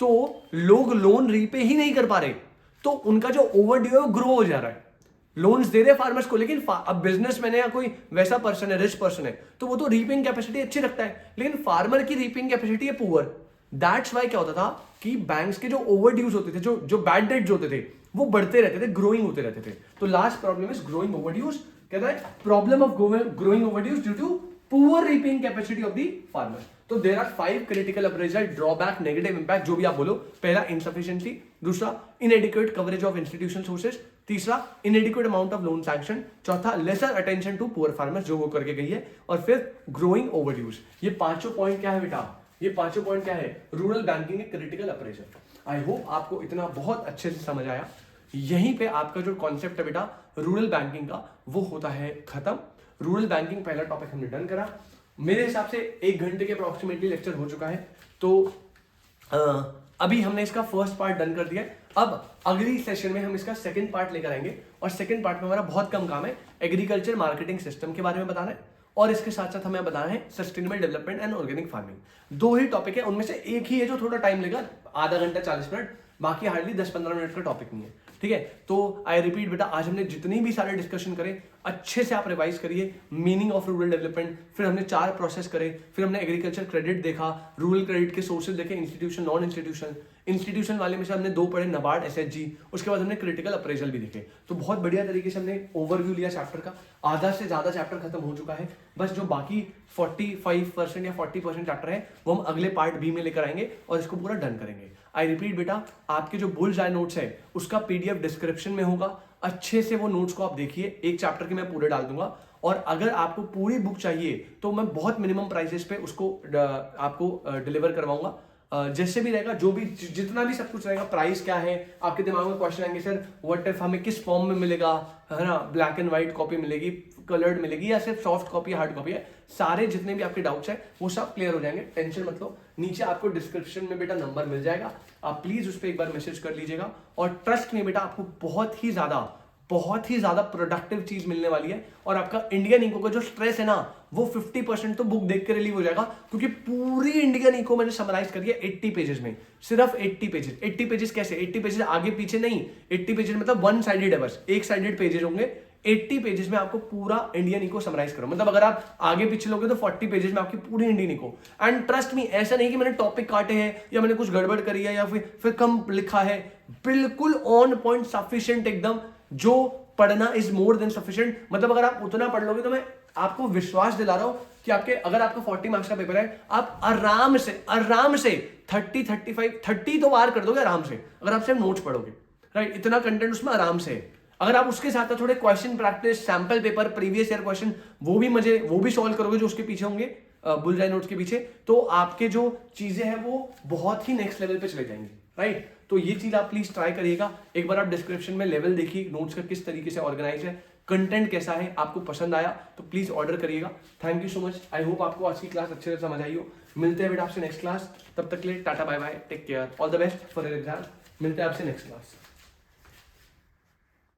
तो लोग लोन रीपे ही नहीं कर पा रहे, तो उनका जो ओवरड्यू है वो ग्रो हो जा रहा है। लोन्स दे रहे फार्मर्स को, लेकिन अब बिजनेसमैन है या कोई वैसा पर्सन है, रिच पर्सन है, तो वो तो रीपिंग कैपेसिटी अच्छी रखता है, लेकिन फार्मर की रीपिंग कैपेसिटी है पुअर। दैट्स वाई क्या होता था कि बैंक्स के जो ओवरड्यूज होते थे, जो बैड डेट्स होते थे, वो बढ़ते रहते थे, ग्रोइंग होते रहते थे। तो last problem is growing overdues. कहता है problem of growing overdues due to poor repaying capacity of the farmer. तो there are 5 critical appraisal, drawback, negative impact, जो भी आप बोलो। पहला इनसफिशिएंसी, दूसरा inadequate coverage of institution sources, तीसरा inadequate amount of loan sanction, चौथा lesser attention to poor farmers, जो वो करके गई है, और फिर ग्रोइंग ओवरड्यूज। ये पांचों पॉइंट क्या है बेटा? ये पांचों पॉइंट क्या है? रूरल बैंकिंग के क्रिटिकल अप्रेजल। आई होप आपको इतना बहुत अच्छे से समझ आया। यहीं पे आपका जो कॉन्सेप्ट है बेटा रूरल बैंकिंग का, वो होता है खत्म। रूरल बैंकिंग पहला टॉपिक हमने डन करा। मेरे हिसाब से 1 घंटे के अप्रोक्सीमेटली लेक्चर हो चुका है, तो अभी हमने इसका फर्स्ट पार्ट डन कर दिया है। अब अगली सेशन में हम इसका सेकंड पार्ट लेकर आएंगे, और सेकंड पार्ट में हमारा बहुत कम काम है, एग्रीकल्चर मार्केटिंग सिस्टम के बारे में बताना है, और इसके साथ साथ हमें बताना है sustainable development and organic farming. 2 he topic है, उनमें से एक ही है जो थोड़ा टाइम लेगा, आधा घंटा 40 मिनट, बाकी हार्डली 10-15 मिनट का टॉपिक नहीं है, ठीक है। तो आई रिपीट बेटा, आज हमने जितनी भी सारे डिस्कशन करे अच्छे से आप रिवाइज करिए। मीनिंग ऑफ रूरल डेवलपमेंट, फिर हमने 4 प्रोसेस करे, फिर हमने एग्रीकल्चर क्रेडिट देखा, रूरल क्रेडिट के सोर्सेज देखे, इंस्टीट्यूशन, नॉन इंस्टीट्यूशन वाले में से हमने 2 पढ़े, नबार्ड, एसएचजी, उसके बाद हमने क्रिटिकल अप्रेजल भी देखे। तो बहुत बढ़िया तरीके से हमने ओवरव्यू लिया चैप्टर का। आधा से ज्यादा चैप्टर खत्म हो चुका है, बस जो बाकी 45% या 40% चैप्टर है वो हम अगले पार्ट बी में लेकर आएंगे और इसको पूरा डन करेंगे। आई रिपीट बेटा, आपके जो बुल्स आई नोट्स है उसका पीडीएफ डिस्क्रिप्शन में होगा, अच्छे से वो नोट्स को आप देखिए। एक चैप्टर के मैं पूरे डाल दूंगा, और अगर आपको पूरी बुक चाहिए तो मैं बहुत मिनिमम प्राइसेस पे उसको आपको डिलीवर करवाऊंगा। जैसे भी रहेगा, जो भी जितना भी सब कुछ रहेगा, प्राइस क्या है, आपके दिमाग में क्वेश्चन आएंगे, सर व्हाट इफ हमें किस फॉर्म में मिलेगा, है ना, ब्लैक एंड व्हाइट कॉपी मिलेगी, कलर्ड मिलेगी, या सिर्फ सॉफ्ट कॉपी, हार्ड कॉपी है, सारे जितने भी आपके डाउट्स हैं वो सब क्लियर हो जाएंगे, टेंशन मत लो। नीचे आपको डिस्क्रिप्शन में बेटा नंबर मिल जाएगा, आप प्लीज उस पर एक बार मैसेज कर लीजिएगा। और ट्रस्ट में बेटा, आपको बहुत ही ज्यादा प्रोडक्टिव चीज मिलने वाली है, और आपका इंडियन इको का जो स्ट्रेस है ना, वो 50% तो बुक देख के रिलीव हो जाएगा, क्योंकि पूरी इंडियन इको मैंने समराइज करी है 80 पेजेस में, सिर्फ 80 पेजेस। 80 पेजेस कैसे? 80 पेजेस आगे पीछे नहीं, 80 पेजेस मतलब 1 साइडेड है, बस 1 साइडेड पेजेस होंगे, 80 पेजेस में आपको पूरा इंडियन इको समराइज करो, मतलब अगर आप आगे पीछे लोगे तो 40 पेजेस में आपकी पूरी Indian eco. And trust me, ऐसा नहीं कि मैंने टॉपिक काटे हैं या मैंने कुछ गड़बड़ करी है या फिर कम लिखा है, बिल्कुल ऑन पॉइंट सफिशिएंट एकदम। जो पढ़ना इज मोर देन सफिशिएंट, मतलब अगर आप उतना पढ़ लोगे तो मैं आपको विश्वास दिला रहा हूं कि अगर आपका 40 मार्क्स का पेपर है, आप आराम से 30 तो वार कर दोगे आराम से, अगर आप सिर्फ नोट्स पढ़ोगे, राइट। इतना कंटेंट उसमें आराम से है। अगर आप उसके साथ थोड़े question practice, sample paper, previous year question वो भी सॉल्व करोगे जो उसके पीछे होंगे, बुलजाई नोट्स के पीछे, तो आपके जो चीजें हैं वो बहुत ही नेक्स्ट लेवल पे चले जाएंगी, राइट। तो ये चीज आप प्लीज ट्राई करिएगा। एक बार आप डिस्क्रिप्शन में लेवल देखिए नोट्स का किस तरीके से ऑर्गेनाइज है, कंटेंट कैसा है, आपको पसंद आया तो प्लीज ऑर्डर करिएगा। Thank you so much. I hope आपको आज की क्लास अच्छे से समझ आई हो। मिलते हैं बेटा आपसे नेक्स्ट क्लास, तब तक के लिए tata bye bye, take care, all the best for your exam. मिलते हैं आपसे नेक्स्ट क्लास।